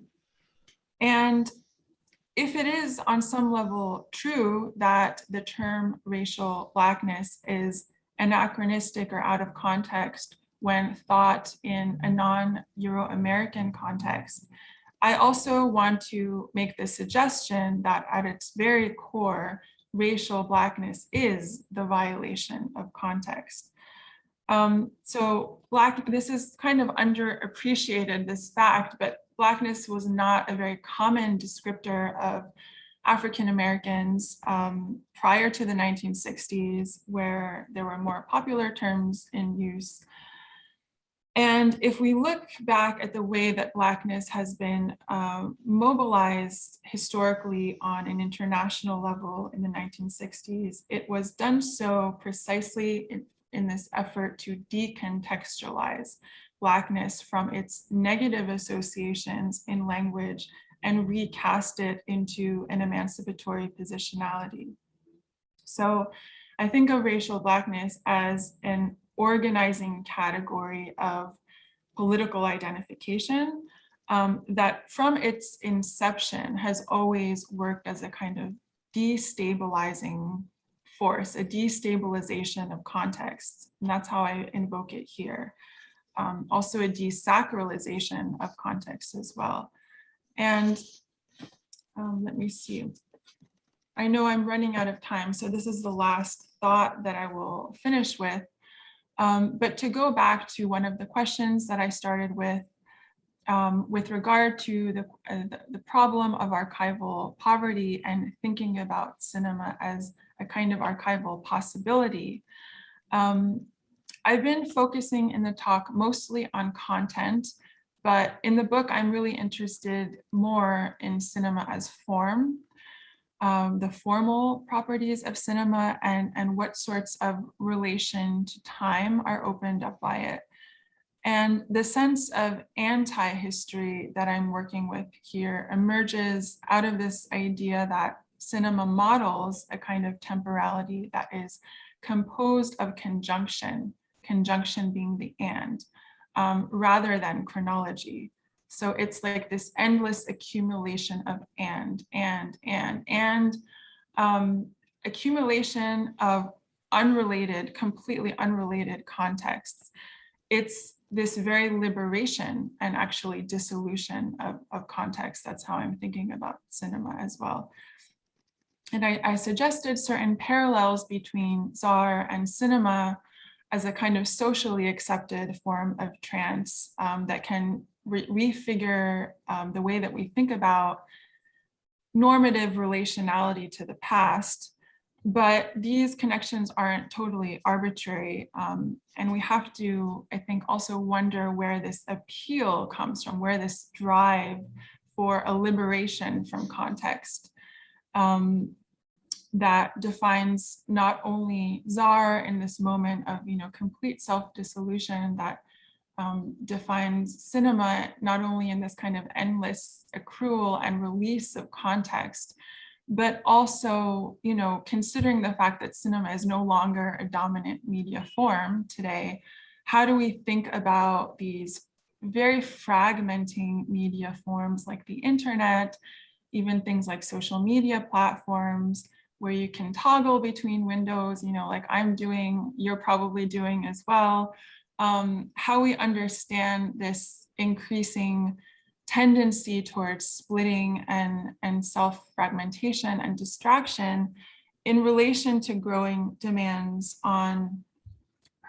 if it is on some level true that the term racial Blackness is anachronistic or out of context when thought in a non-Euro-American context, I also want to make the suggestion that at its very core, racial Blackness is the violation of context. So this is kind of underappreciated, this fact, but Blackness was not a very common descriptor of African Americans prior to the 1960s, where there were more popular terms in use. And if we look back at the way that Blackness has been mobilized historically on an international level in the 1960s, it was done so precisely in this effort to decontextualize Blackness from its negative associations in language and recast it into an emancipatory positionality. So I think of racial Blackness as an organizing category of political identification that from its inception has always worked as a kind of destabilizing force, a destabilization of context. And that's how I invoke it here. Also a desacralization of context as well. And let me see. I know I'm running out of time, so this is the last thought that I will finish with. But to go back to one of the questions that I started with regard to the problem of archival poverty and thinking about cinema as a kind of archival possibility, I've been focusing in the talk mostly on content, but in the book, I'm really interested more in cinema as form, the formal properties of cinema and what sorts of relation to time are opened up by it. And the sense of anti-history that I'm working with here emerges out of this idea that cinema models a kind of temporality that is composed of conjunction being the "and", rather than chronology. So it's like this endless accumulation of and accumulation of unrelated, completely unrelated contexts. It's this very liberation and actually dissolution of context. That's how I'm thinking about cinema as well. And I suggested certain parallels between Czar and cinema as a kind of socially accepted form of trance that can refigure the way that we think about normative relationality to the past. But these connections aren't totally arbitrary. And we have to, I think, also wonder where this appeal comes from, where this drive for a liberation from context that defines not only Czar in this moment of complete self-dissolution, that defines cinema not only in this kind of endless accrual and release of context, but also, considering the fact that cinema is no longer a dominant media form today, how do we think about these very fragmenting media forms like the internet, even things like social media platforms, where you can toggle between windows, like I'm doing, you're probably doing as well. How we understand this increasing tendency towards splitting and self-fragmentation and distraction in relation to growing demands on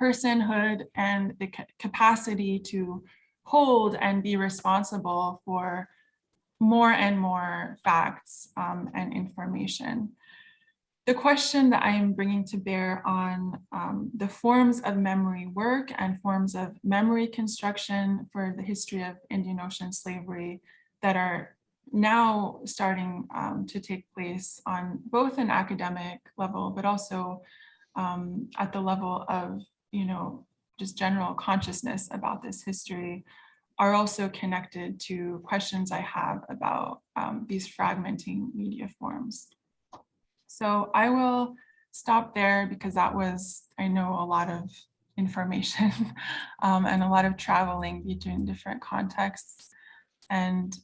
personhood and the capacity to hold and be responsible for more and more facts and information. The question that I am bringing to bear on the forms of memory work and forms of memory construction for the history of Indian Ocean slavery that are now starting to take place on both an academic level, but also at the level of, just general consciousness about this history, are also connected to questions I have about these fragmenting media forms. So I will stop there because that was, I know, a lot of information and a lot of traveling between different contexts. And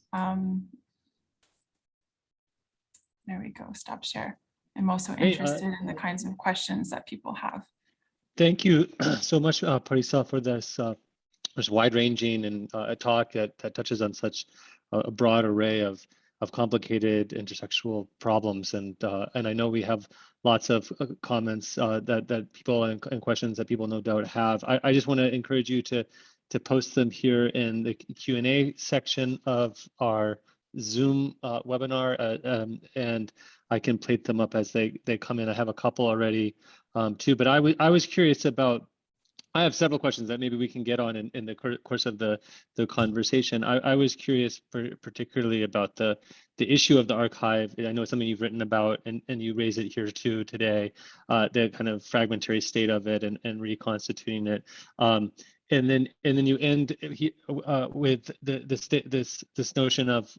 there we go, stop share. I'm also interested in the kinds of questions that people have. Thank you so much, Parisa, for this wide-ranging and a talk that touches on such a broad array of complicated intersexual problems, and I know we have lots of comments that people and questions that people no doubt have. I just want to encourage you to post them here in the Q&A section of our Zoom webinar, and I can plate them up as they come in. I have a couple already too, but I was curious about. I have several questions that maybe we can get on in the course of the conversation. I was curious particularly about the issue of the archive. I know it's something you've written about, and you raise it here too today, the kind of fragmentary state of it and reconstituting it. And then you end with this notion of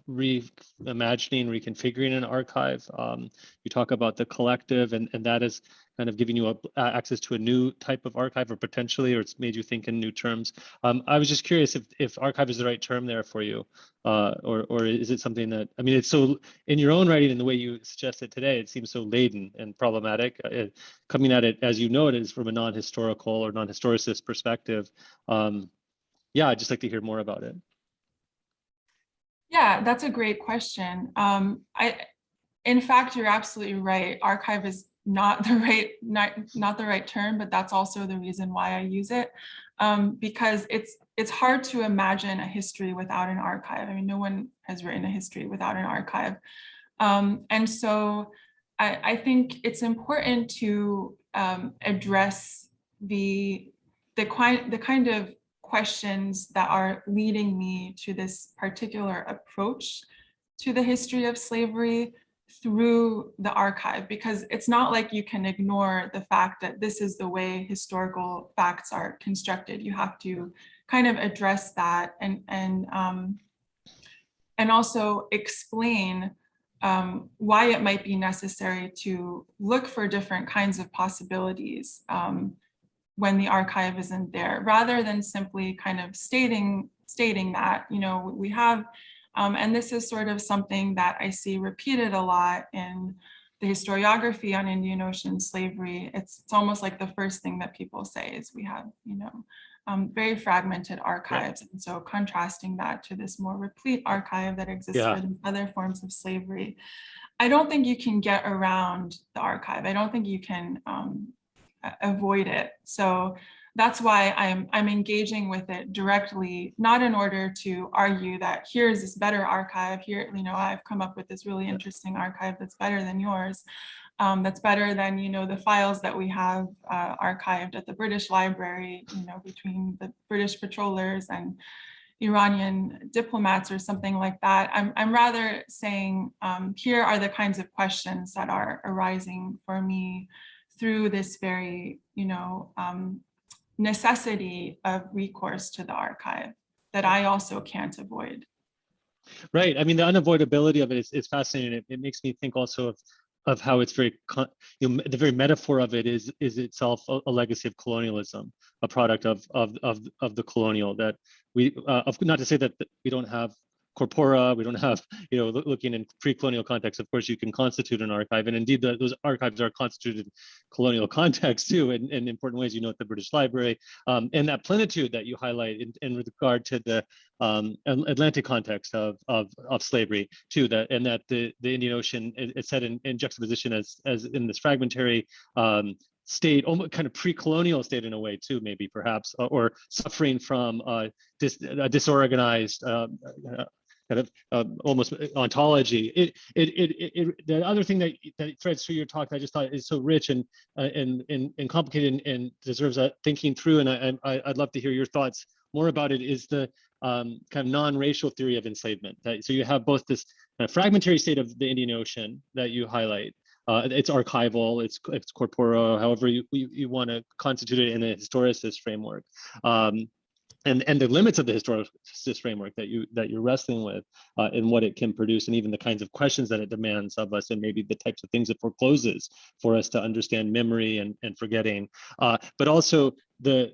reimagining, reconfiguring an archive. You talk about the collective, and that is kind of giving you access to a new type of archive, or potentially, or it's made you think in new terms. I was just curious if archive is the right term there for you, or is it something that, I mean, it's so, in your own writing and the way you suggested today, it seems so laden and problematic, coming at it, as you know, it is from a non-historical or non-historicist perspective. Yeah, I'd just like to hear more about it. Yeah, that's a great question. In fact, you're absolutely right. Archive is not the right term, but that's also the reason why I use it, because it's hard to imagine a history without an archive. I mean, no one has written a history without an archive, and so I think it's important to address the kind of questions that are leading me to this particular approach to the history of slavery through the archive, because it's not like you can ignore the fact that this is the way historical facts are constructed. You have to kind of address that and also explain why it might be necessary to look for different kinds of possibilities when the archive isn't there, rather than simply kind of stating that, we have. And this is sort of something that I see repeated a lot in the historiography on Indian Ocean slavery. It's almost like the first thing that people say is we have, very fragmented archives. Right. And so contrasting that to this more replete archive that exists for the other forms of slavery, I don't think you can get around the archive. I don't think you can avoid it. So that's why I'm engaging with it directly, not in order to argue that here's this better archive, here, I've come up with this really interesting archive that's better than yours, that's better than, the files that we have archived at the British Library, between the British patrollers and Iranian diplomats or something like that. I'm rather saying here are the kinds of questions that are arising for me through this very, necessity of recourse to the archive that I also can't avoid. Right. I mean, the unavoidability of it is fascinating. It makes me think also of how it's very, the very metaphor of it is itself a legacy of colonialism, a product of the colonial, that we, not to say that we don't have corpora, we don't have, looking in pre-colonial context, of course, you can constitute an archive. And indeed, those archives are constituted in colonial context too, in important ways, at the British Library. And that plenitude that you highlight in regard to the Atlantic context of slavery too, and that the Indian Ocean is set in juxtaposition as in this fragmentary state, almost kind of pre-colonial state in a way too, maybe perhaps, or suffering from a disorganized kind of almost ontology. The other thing that threads through your talk that I just thought is so rich and complicated and deserves thinking through, and I'd love to hear your thoughts more about it, is the kind of non-racial theory of enslavement. So you have both this kind of fragmentary state of the Indian Ocean that you highlight. It's archival, it's corporeal, however you want to constitute it in a historicist framework. And the limits of the historicist framework that you're wrestling with, and what it can produce, and even the kinds of questions that it demands of us, and maybe the types of things it forecloses for us to understand memory and forgetting, but also the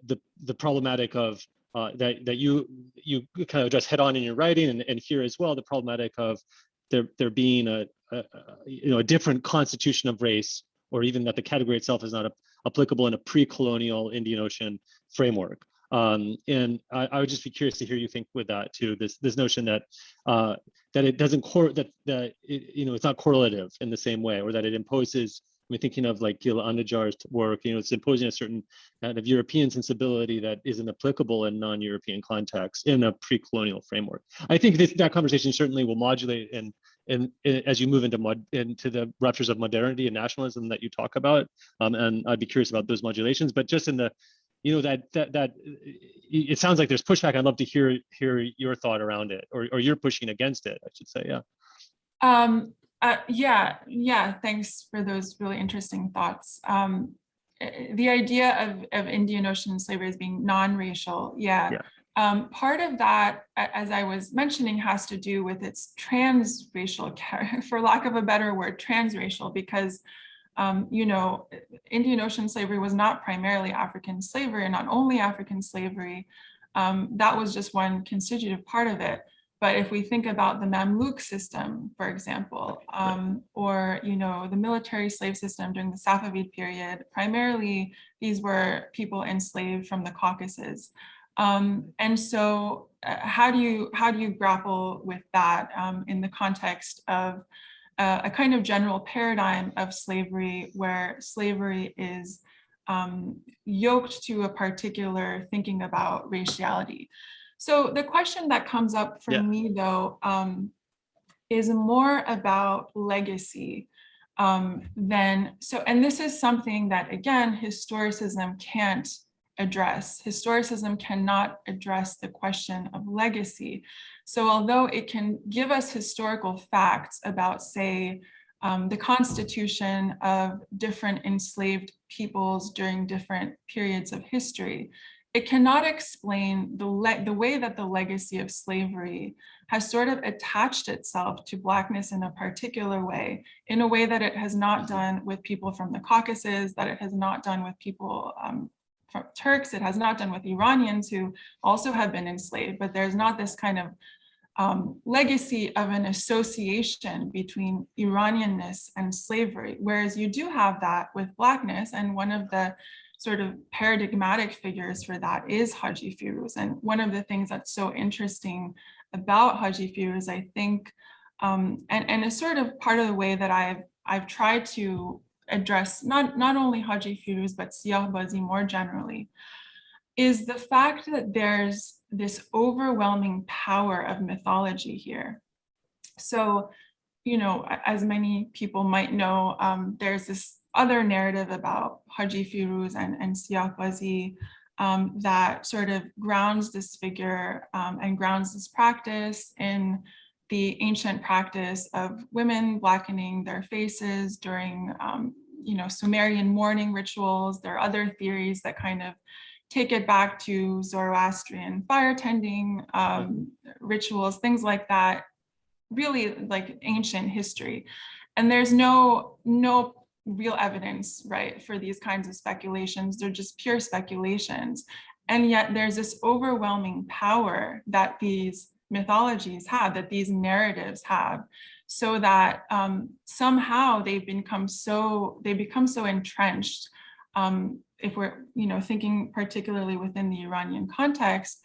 problematic of that you kind of address head on in your writing, and here as well, the problematic of there being a different constitution of race, or even that the category itself is not applicable in a pre-colonial Indian Ocean framework. And I would just be curious to hear you think with that too. This notion that it doesn't it's not correlative in the same way, or that it imposes. I mean, thinking of like Gil Anajar's work, it's imposing a certain kind of European sensibility that isn't applicable in non-European contexts in a pre-colonial framework. I think that conversation certainly will modulate and as you move into the ruptures of modernity and nationalism that you talk about, and I'd be curious about those modulations. But just in the that it sounds like there's pushback. I'd love to hear your thought around it, or you're pushing against it, I should say. Yeah. Thanks for those really interesting thoughts. The idea of Indian Ocean slavery as being non-racial, part of that, as I was mentioning, has to do with its transracial, for lack of a better word, transracial, because Indian Ocean slavery was not primarily African slavery, and not only African slavery. That was just one constitutive part of it. But if we think about the Mamluk system, for example, or the military slave system during the Safavid period, primarily these were people enslaved from the Caucasus. And so, how do you grapple with that in the context of a kind of general paradigm of slavery, where slavery is yoked to a particular thinking about raciality? So the question that comes up for me, though, is more about legacy and this is something that, again, historicism can't address. Historicism cannot address the question of legacy. So although it can give us historical facts about, say, the constitution of different enslaved peoples during different periods of history, it cannot explain the way that the legacy of slavery has sort of attached itself to Blackness in a particular way, in a way that it has not done with people from the Caucasus, that it has not done with people from Turks, it has not done with Iranians who also have been enslaved, but there's not this kind of legacy of an association between Iranianness and slavery, whereas you do have that with Blackness, and one of the sort of paradigmatic figures for that is Haji Firuz. And one of the things that's so interesting about Haji Firuz, I think, and a sort of part of the way that I've tried to address not only Haji Firuz, but Siyahbazi more generally, is the fact that there's this overwhelming power of mythology here. So, as many people might know, there's this other narrative about Haji Firuz and Siyahbazi that sort of grounds this figure and grounds this practice in the ancient practice of women blackening their faces during, Sumerian mourning rituals. There are other theories that kind of take it back to Zoroastrian fire tending rituals, things like that. really like ancient history. And there's no real evidence, right, for these kinds of speculations. They're just pure speculations. And yet there's this overwhelming power that these mythologies have, that these narratives have, so that somehow they become so entrenched. If we're thinking particularly within the Iranian context,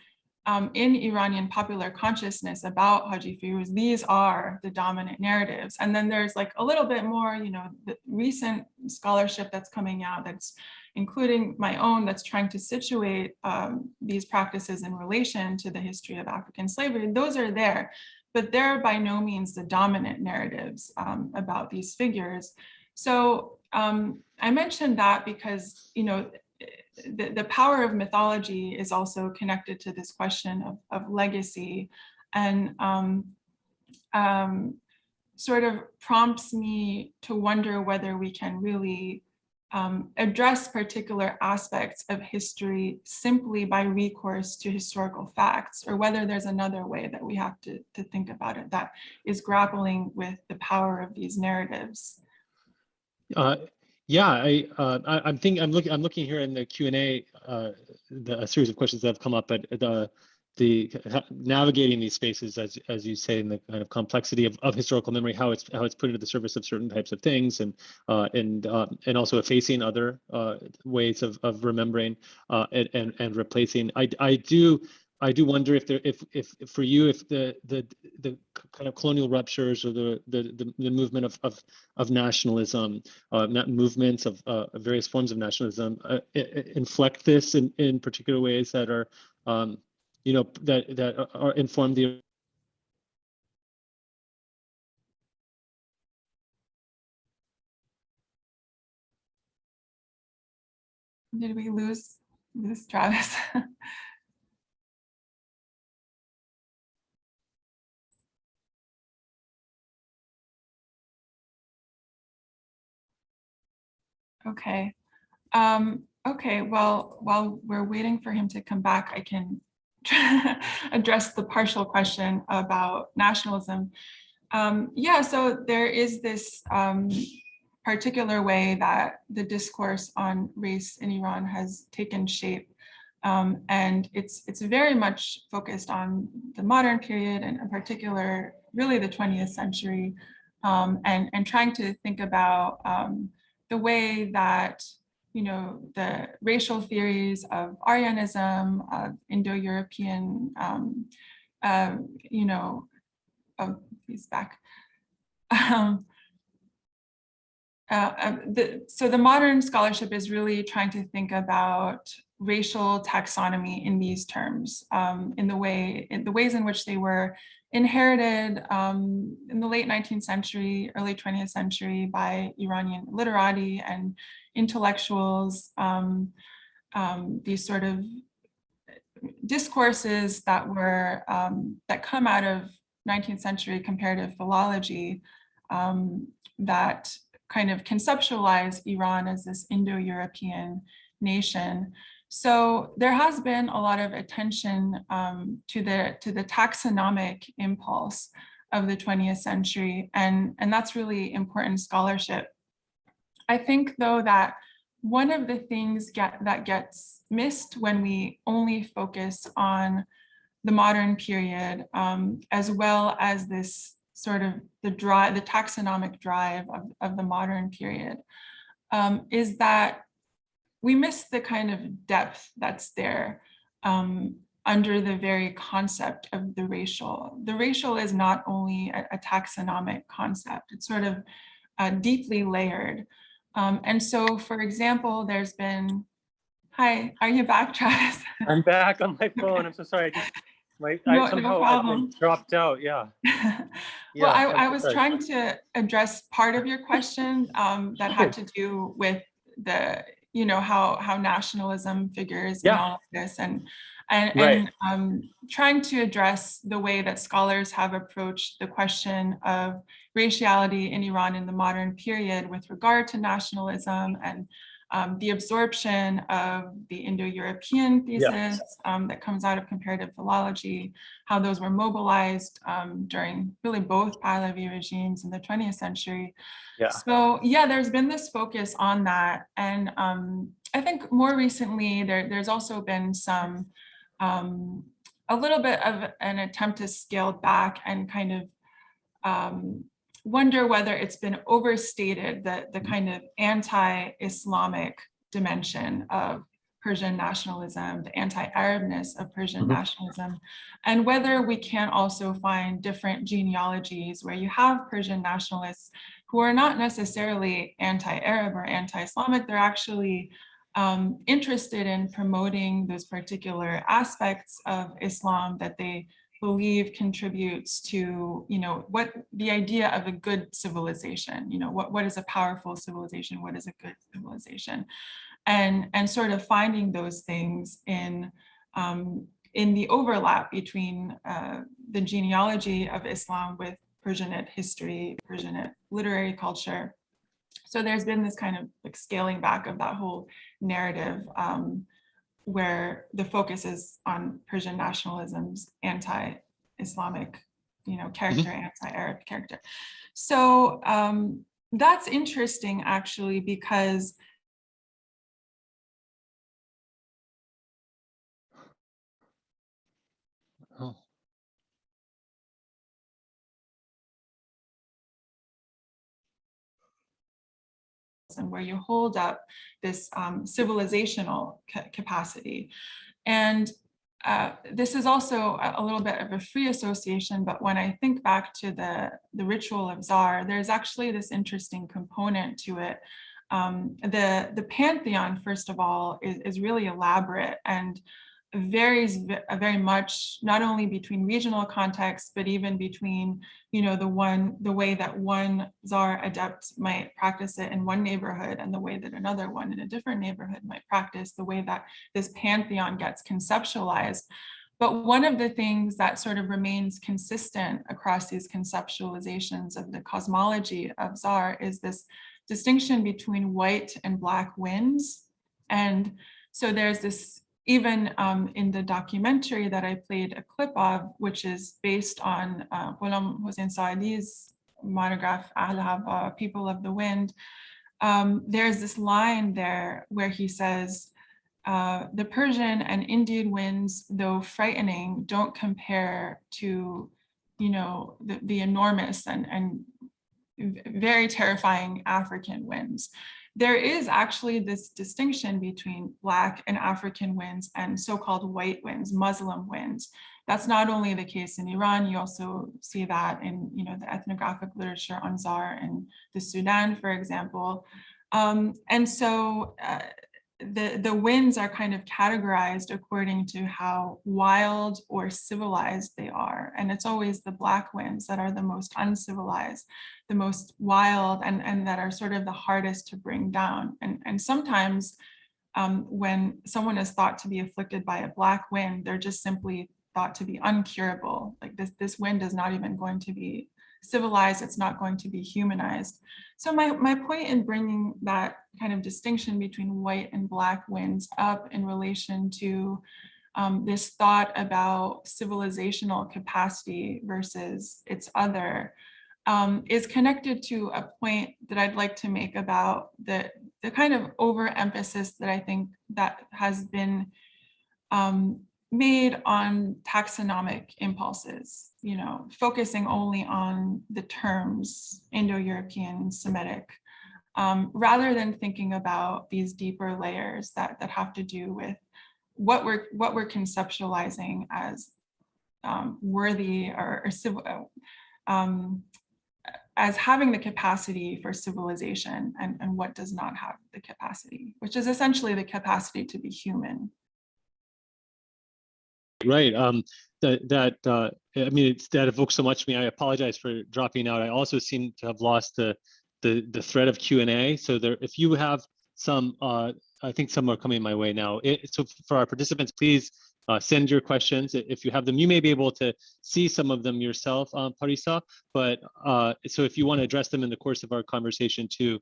in Iranian popular consciousness about Haji Firuz, these are the dominant narratives. And then there's like a little bit more, the recent scholarship that's coming out, that's including my own, that's trying to situate these practices in relation to the history of African slavery. Those are there, but they're by no means the dominant narratives about these figures. So I mentioned that because, the power of mythology is also connected to this question of legacy, and sort of prompts me to wonder whether we can really address particular aspects of history simply by recourse to historical facts, or whether there's another way that we have to think about it that is grappling with the power of these narratives. Yeah, I'm looking here in the Q&A, a series of questions that have come up, but the navigating these spaces, as you say, in the kind of complexity of historical memory, how it's put into the service of certain types of things, and also effacing other ways of remembering and replacing. I do wonder if for you, if the kind of colonial ruptures, or the movement of nationalism, movements of various forms of nationalism, inflect this in particular ways that are that are inform the. Did we lose Travis? Okay. Okay, well, while we're waiting for him to come back, I can address the partial question about nationalism. Yeah, so there is this particular way that the discourse on race in Iran has taken shape. And it's very much focused on the modern period, and in particular, really the 20th century, and trying to think about the way that the racial theories of Aryanism, of Indo-European, he's back. So the modern scholarship is really trying to think about racial taxonomy in these terms, in the ways in which they were inherited in the late 19th century, early 20th century by Iranian literati and intellectuals, these sort of discourses that were that come out of 19th century comparative philology, that kind of conceptualize Iran as this Indo-European nation. So there has been a lot of attention to the taxonomic impulse of the 20th century, and that's really important scholarship. I think, though, that one of the things that gets missed when we only focus on the modern period, as well as this sort of the taxonomic drive of the modern period, is that we miss the kind of depth that's there under the very concept of the racial. The racial is not only a taxonomic concept, it's sort of deeply layered. And so, for example, there's been, hi, are you back, Travis? I'm back on my phone. Okay. I'm so sorry. I somehow dropped out. Yeah. Well, I was trying to address part of your question that had to do with the, how nationalism figures in all of this, and trying to address the way that scholars have approached the question of raciality in Iran in the modern period with regard to nationalism, and the absorption of the Indo-European thesis that comes out of comparative philology, how those were mobilized during really both Pahlavi regimes in the 20th century. So yeah, there's been this focus on that. And I think more recently, there's also been some, a little bit of an attempt to scale back and kind of wonder whether it's been overstated, the kind of anti-Islamic dimension of Persian nationalism, the anti-Arabness of Persian nationalism, and whether we can also find different genealogies where you have Persian nationalists who are not necessarily anti-Arab or anti-Islamic, they're actually interested in promoting those particular aspects of Islam that they believe contributes to, what the idea of a good civilization, what is a powerful civilization, what is a good civilization, and sort of finding those things in the overlap between the genealogy of Islam with Persianate history, Persianate literary culture. So there's been this kind of like scaling back of that whole narrative where the focus is on Persian nationalism's anti-Islamic, character, anti-Arab character. So that's interesting actually, because and where you hold up this civilizational capacity. And this is also a little bit of a free association, but when I think back to the ritual of Zar, there's actually this interesting component to it. The pantheon, first of all, is really elaborate and varies very much, not only between regional contexts, but even between, the way that one Zar adept might practice it in one neighborhood and the way that another one in a different neighborhood might practice, the way that this pantheon gets conceptualized. But one of the things that sort of remains consistent across these conceptualizations of the cosmology of Zar is this distinction between white and black winds. And so there's this, even in the documentary that I played a clip of, which is based on Ghulam Hossein Saadi's monograph, Ahl Hava, People of the Wind, there's this line there where he says, the Persian and Indian winds, though frightening, don't compare to, the enormous and very terrifying African winds. There is actually this distinction between Black and African winds and so-called white winds, Muslim winds. That's not only the case in Iran, you also see that in the ethnographic literature on Zar in the Sudan, for example. And so the winds are kind of categorized according to how wild or civilized they are. And it's always the Black winds that are the most uncivilized, the most wild, and that are sort of the hardest to bring down. And sometimes when someone is thought to be afflicted by a Black wind, they're just simply thought to be uncurable. Like this wind is not even going to be civilized, it's not going to be humanized. So my point in bringing that kind of distinction between white and Black winds up in relation to this thought about civilizational capacity versus its other is connected to a point that I'd like to make about the kind of overemphasis that I think that has been made on taxonomic impulses, focusing only on the terms Indo-European, Semitic, rather than thinking about these deeper layers that have to do with what we're conceptualizing as worthy or as having the capacity for civilization, and what does not have the capacity, which is essentially the capacity to be human. Right. I mean, that evokes so much to me. I apologize for dropping out. I also seem to have lost the thread of Q&A. So there, if you have some, I think some are coming my way now. So for our participants, please send your questions if you have them. You may be able to see some of them yourself, Parisa, but so if you want to address them in the course of our conversation too,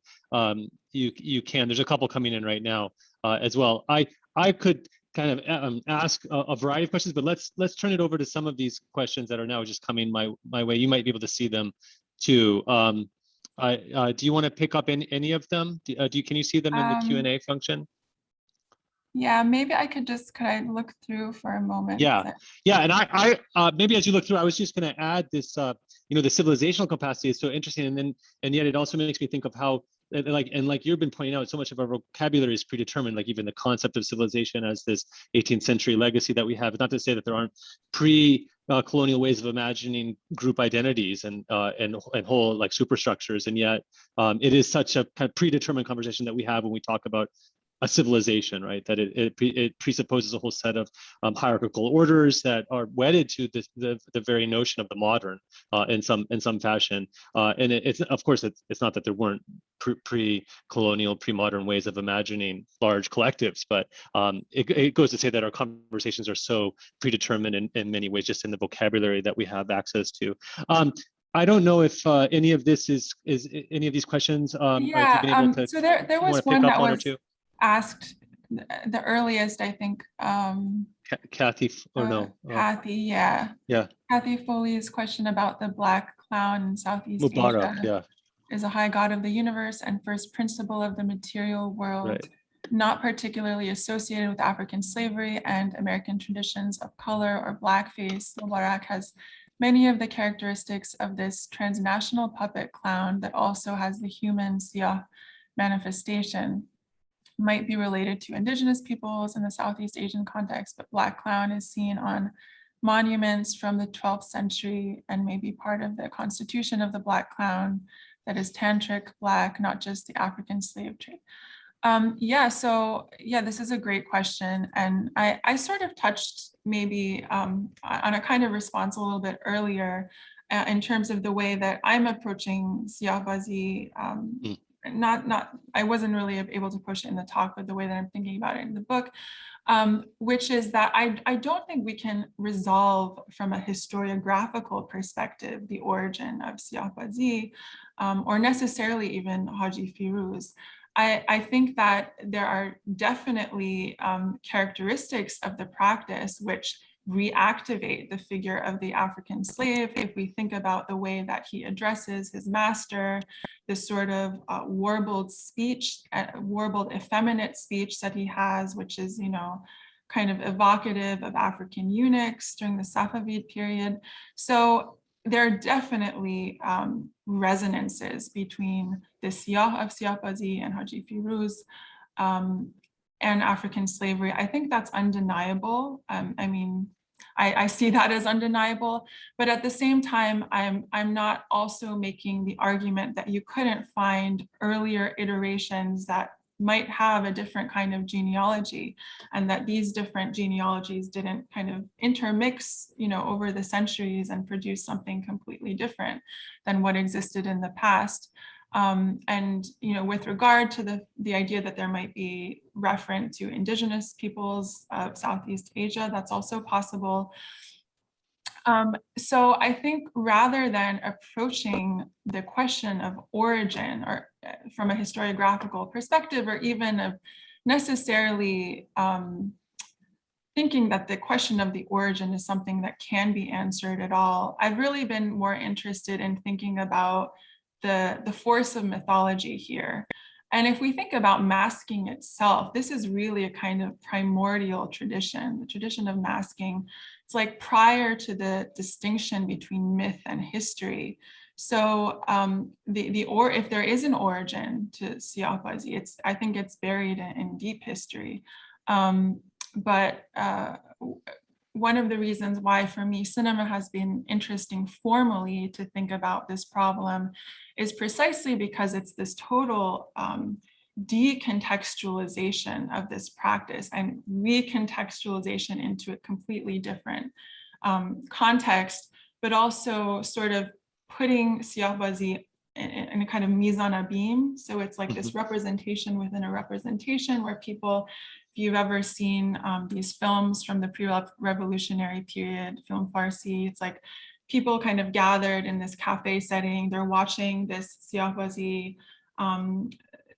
you can. There's a couple coming in right now as well. I could kind of ask a variety of questions, but let's turn it over to some of these questions that are now just coming my way. You might be able to see them too. Do you want to pick up any of them? Can you see them in the Q&A function? Yeah, maybe could I look through for a moment? Yeah, and I maybe as you look through, I was just going to add this, the civilizational capacity is so interesting, and yet it also makes me think of how, like you've been pointing out, so much of our vocabulary is predetermined, like even the concept of civilization as this 18th century legacy that we have. Not to say that there aren't colonial ways of imagining group identities and whole like superstructures, and yet it is such a kind of predetermined conversation that we have when we talk about a civilization, right? That it presupposes a whole set of hierarchical orders that are wedded to the very notion of the modern in some fashion. And it's of course it's not that there weren't pre-colonial, pre-modern ways of imagining large collectives, but it goes to say that our conversations are so predetermined in many ways, just in the vocabulary that we have access to. I don't know if any of this is any of these questions. So there was one that was asked the earliest, I think. Kathy, or no? Kathy, yeah. Kathy Foley's question about the black clown in Southeast Asia is a high god of the universe and first principle of the material world, not particularly associated with African slavery and American traditions of color or blackface. Mubarak has many of the characteristics of this transnational puppet clown that also has the human siyah manifestation. Might be related to indigenous peoples in the Southeast Asian context, but black clown is seen on monuments from the 12th century and may be part of the constitution of the black clown that is tantric black, not just the African slave trade. This is a great question. And I sort of touched maybe on a kind of response a little bit earlier in terms of the way that I'm approaching Siyahbazi. I wasn't really able to push it in the talk, but the way that I'm thinking about it in the book, which is that I don't think we can resolve from a historiographical perspective the origin of Siyahbazi or necessarily even Haji Firuz. I think that there are definitely characteristics of the practice which reactivate the figure of the African slave. If we think about the way that he addresses his master, this sort of warbled speech, warbled effeminate speech that he has, which is, kind of evocative of African eunuchs during the Safavid period. So there are definitely resonances between the siyah of Siyahbazi and Haji Firuz and African slavery. I think that's undeniable. I see that as undeniable, but at the same time, I'm not also making the argument that you couldn't find earlier iterations that might have a different kind of genealogy, and that these different genealogies didn't kind of intermix, over the centuries and produce something completely different than what existed in the past. With regard to the idea that there might be reference to indigenous peoples of Southeast Asia, that's also possible. So I think rather than approaching the question of origin or from a historiographical perspective, or even of necessarily thinking that the question of the origin is something that can be answered at all, I've really been more interested in thinking about the force of mythology here. And if we think about masking itself, this is really a kind of primordial tradition, the tradition of masking. It's like prior to the distinction between myth and history. So if there is an origin to Siyahbazi, I think it's buried in deep history. But one of the reasons why, for me, cinema has been interesting formally to think about this problem is precisely because it's this total decontextualization of this practice and recontextualization into a completely different context, but also sort of putting Siyahbazi in a kind of mise en abîme. So it's like this representation within a representation where people you've ever seen these films from the pre-revolutionary period, film Farsi, it's like people kind of gathered in this cafe setting. They're watching this Siyahbazi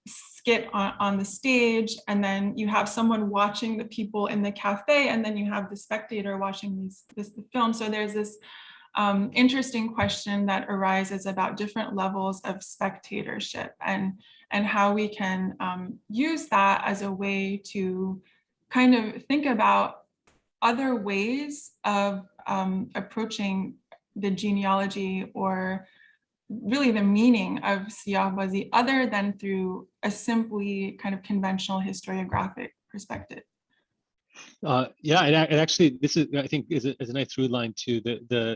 skit on the stage, and then you have someone watching the people in the cafe, and then you have the spectator watching this film. So there's this interesting question that arises about different levels of spectatorship and how we can use that as a way to kind of think about other ways of approaching the genealogy or really the meaning of Siyahbazi other than through a simply kind of conventional historiographic perspective. Yeah, it actually, this is, I think, is a nice through line to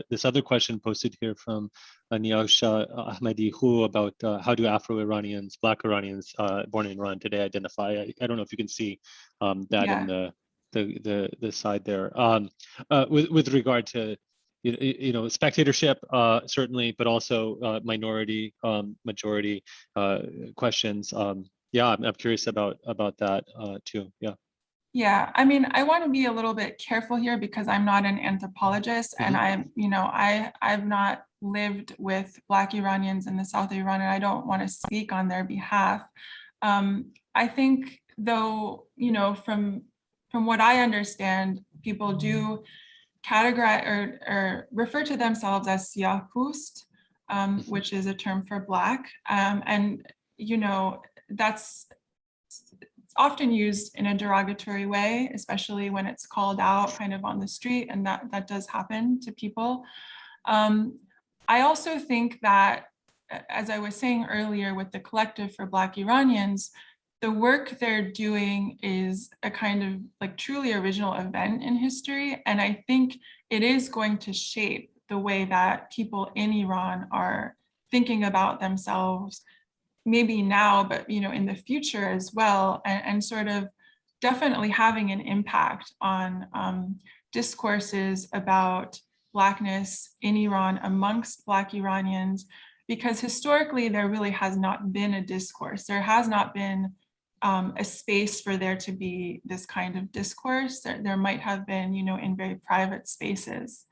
this other question posted here from Niausha Ahmadi Hu about how do Afro-Iranians, Black Iranians born in Iran today identify? I don't know if you can see that in the side there. With regard to spectatorship, certainly, but also minority, majority questions. Yeah, I'm curious about that too. Yeah. Yeah, I mean, I want to be a little bit careful here because I'm not an anthropologist, and I've not lived with Black Iranians in the south of Iran, and I don't want to speak on their behalf. I think, though, from what I understand, people do categorize or refer to themselves as siyahpust, which is a term for Black, and that's often used in a derogatory way, especially when it's called out kind of on the street, and that does happen to people. I also think that, as I was saying earlier with the Collective for Black Iranians, the work they're doing is a kind of like truly original event in history, and I think it is going to shape the way that people in Iran are thinking about themselves, maybe now, but in the future as well, and sort of definitely having an impact on discourses about Blackness in Iran amongst Black Iranians, because historically there really has not been a discourse. There has not been a space for there to be this kind of discourse. There might have been, in very private spaces,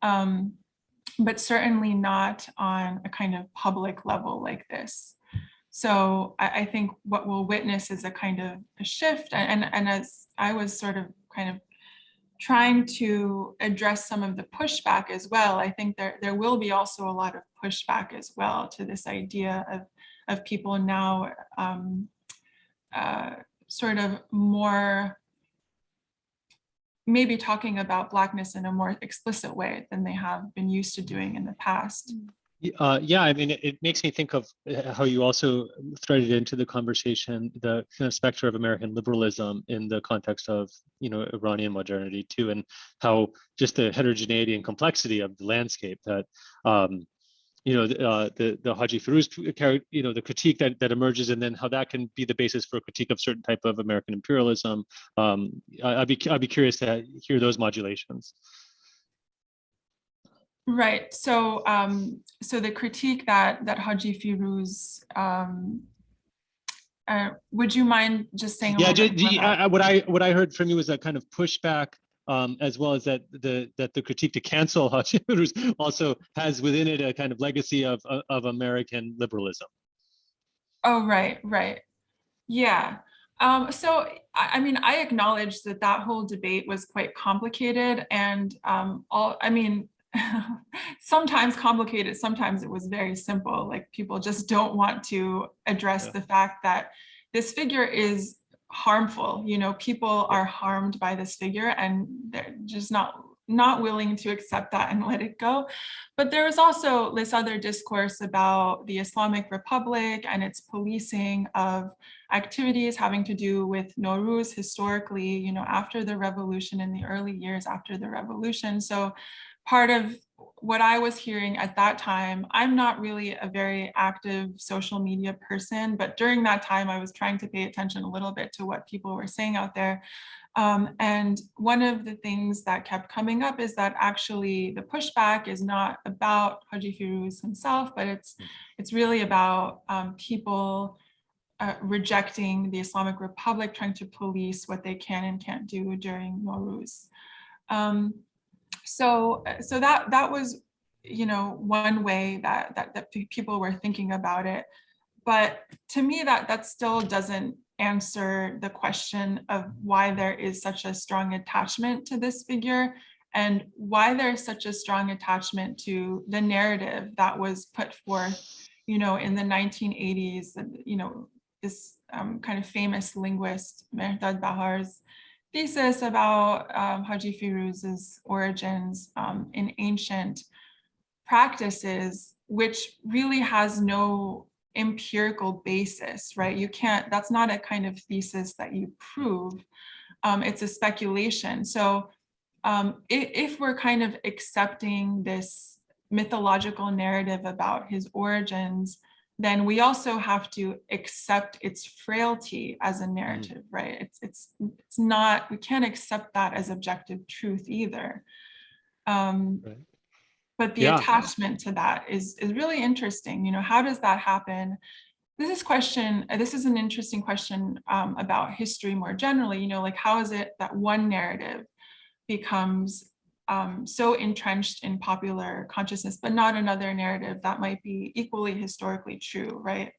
but certainly not on a kind of public level like this. So I think what we'll witness is a kind of a shift. And as I was sort of kind of trying to address some of the pushback as well, I think there will be also a lot of pushback as well to this idea of people now sort of more maybe talking about Blackness in a more explicit way than they have been used to doing in the past. Yeah, I mean, it makes me think of how you also threaded into the conversation the kind of specter of American liberalism in the context of, Iranian modernity too, and how just the heterogeneity and complexity of the landscape that, the Haji Firuz, the critique that emerges, and then how that can be the basis for a critique of certain type of American imperialism. I'd be curious to hear those modulations. Right. So, so the critique that Haji Firuz, would you mind just saying a little bit more about? What I heard from you was that kind of pushback, as well as that the critique to cancel Haji Firuz also has within it a kind of legacy of American liberalism. Oh, right. Yeah. So, I mean, I acknowledge that whole debate was quite complicated, and sometimes complicated, sometimes it was very simple. Like, people just don't want to address the fact that this figure is harmful. People are harmed by this figure, and they're just not willing to accept that and let it go. But there was also this other discourse about the Islamic Republic and its policing of activities having to do with Nowruz historically, after the revolution, in the early years after the revolution. So part of what I was hearing at that time, I'm not really a very active social media person, but during that time, I was trying to pay attention a little bit to what people were saying out there. And one of the things that kept coming up is that actually the pushback is not about Haji Firuz himself, but it's really about people rejecting the Islamic Republic, trying to police what they can and can't do during Nowruz. So that was, one way that people were thinking about it. But to me, that still doesn't answer the question of why there is such a strong attachment to this figure, and why there's such a strong attachment to the narrative that was put forth, in the 1980s, this kind of famous linguist, Mehrdad Bahar's thesis about Haji Firuz's origins in ancient practices, which really has no empirical basis, right? You can't, that's not a kind of thesis that you prove. It's a speculation. So if we're kind of accepting this mythological narrative about his origins, then we also have to accept its frailty as a narrative, right? It's not, we can't accept that as objective truth either. Right. But the attachment to that is really interesting. How does that happen? This is an interesting question about history more generally. Like, how is it that one narrative becomes so entrenched in popular consciousness, but not another narrative that might be equally historically true, right?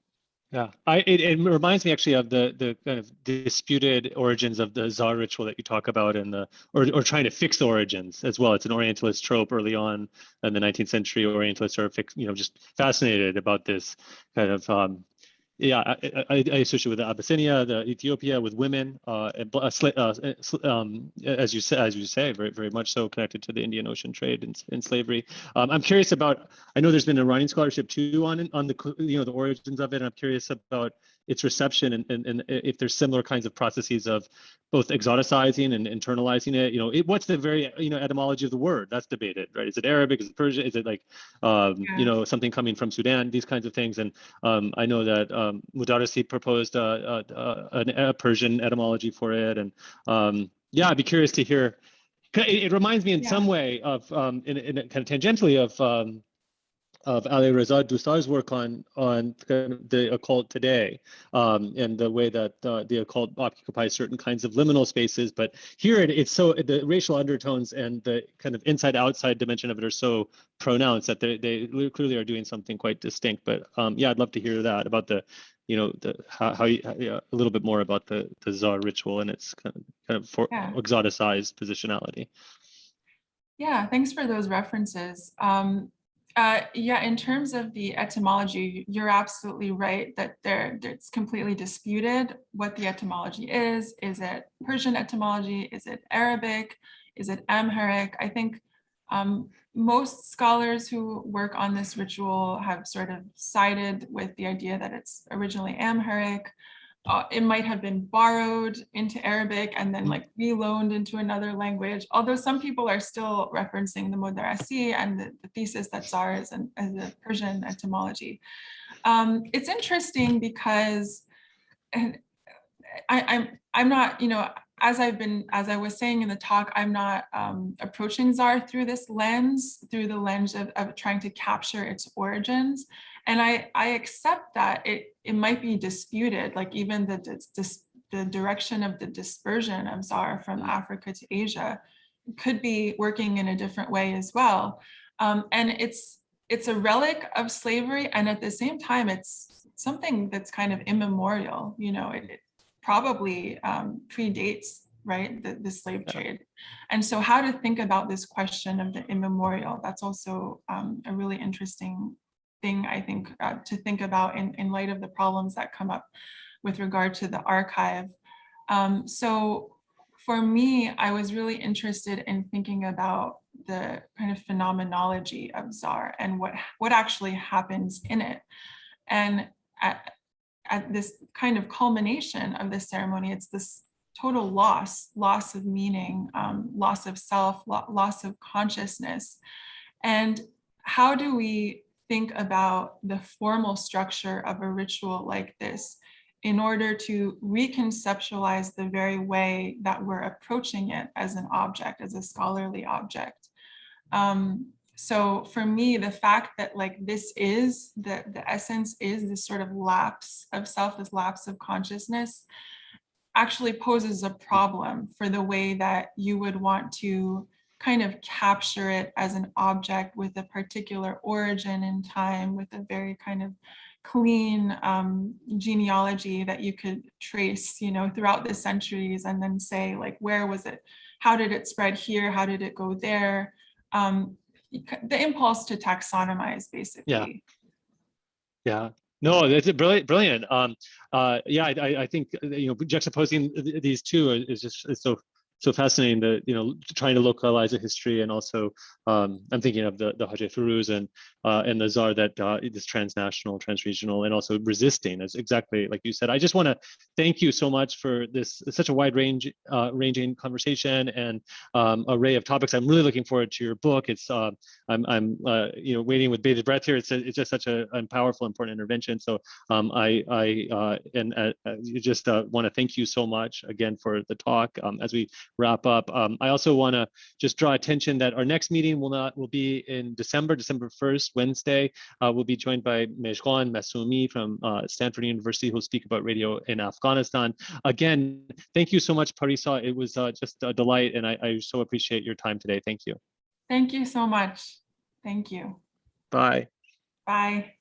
Yeah, it reminds me actually of the kind of disputed origins of the Tsar ritual that you talk about, in or trying to fix the origins as well. It's an Orientalist trope early on in the 19th century. Orientalists are just fascinated about this kind of I associate with the Abyssinia, the Ethiopia, with women, as you say, very, very much so connected to the Indian Ocean trade and slavery. I'm curious about. I know there's been Iranian scholarship too on the the origins of it. And I'm curious about its reception and if there's similar kinds of processes of both exoticizing and internalizing it. What's the very etymology of the word? That's debated, right? Is it Arabic? Is it Persian? Is it like something coming from Sudan? These kinds of things. And I know that Mudarisi proposed a Persian etymology for it, and I'd be curious to hear. It reminds me in some way of in kind of tangentially of Ali Reza Dustar's work on kind of the occult today, and the way that the occult occupies certain kinds of liminal spaces. But here it's so the racial undertones and the kind of inside-outside dimension of it are so pronounced that they clearly are doing something quite distinct. But I'd love to hear that about the how a little bit more about the Tsar ritual and its kind of exoticized positionality. Yeah, thanks for those references. In terms of the etymology, you're absolutely right that it's completely disputed what the etymology is. Is it Persian etymology? Is it Arabic? Is it Amharic? I think most scholars who work on this ritual have sort of sided with the idea that it's originally Amharic. It might have been borrowed into Arabic and then like reloaned into another language, although some people are still referencing the Modarisi and the thesis that Tsar is as a Persian etymology. It's interesting because I'm not, as I was saying in the talk, I'm not approaching Tsar through the lens of trying to capture its origins. And I accept that it might be disputed, like even the direction of the dispersion of Tsar from Africa to Asia could be working in a different way as well. And it's a relic of slavery, and at the same time, it's something that's kind of immemorial. It probably predates, right, the slave trade. And so how to think about this question of the immemorial, that's also a really interesting thing, I think, to think about in light of the problems that come up with regard to the archive. So for me, I was really interested in thinking about the kind of phenomenology of Tsar and what actually happens in it. And at this kind of culmination of this ceremony, it's this total loss of meaning, loss of self, loss of consciousness. And how do we think about the formal structure of a ritual like this in order to reconceptualize the very way that we're approaching it as an object, as a scholarly object? So for me, the fact that like this is the essence is this sort of lapse of self, this lapse of consciousness, actually poses a problem for the way that you would want to kind of capture it as an object with a particular origin in time, with a very kind of clean genealogy that you could trace, you know, throughout the centuries, and then say like, where was it? How did it spread here? How did it go there? The impulse to taxonomize, basically. Yeah. No, that's brilliant. Brilliant. Yeah, I think juxtaposing these two is just so fascinating. That trying to localize a history, and also I'm thinking of the Hajj Firuz and the Tsar, that this transnational, transregional, and also resisting, is exactly like you said. I just want to thank you so much for this such a wide ranging conversation and array of topics. I'm really looking forward to your book. It's I'm waiting with bated breath here. It's just such a powerful, important intervention. So I just want to thank you so much again for the talk. As we wrap up, I also want to just draw attention that our next meeting will be in December 1st, Wednesday. We'll be joined by Mejgan Masoumi from Stanford University, who'll speak about radio in Afghanistan. Again, thank you so much, Parisa. It was just a delight, and I so appreciate your time today. Thank you. Thank you so much. Thank you. Bye. Bye.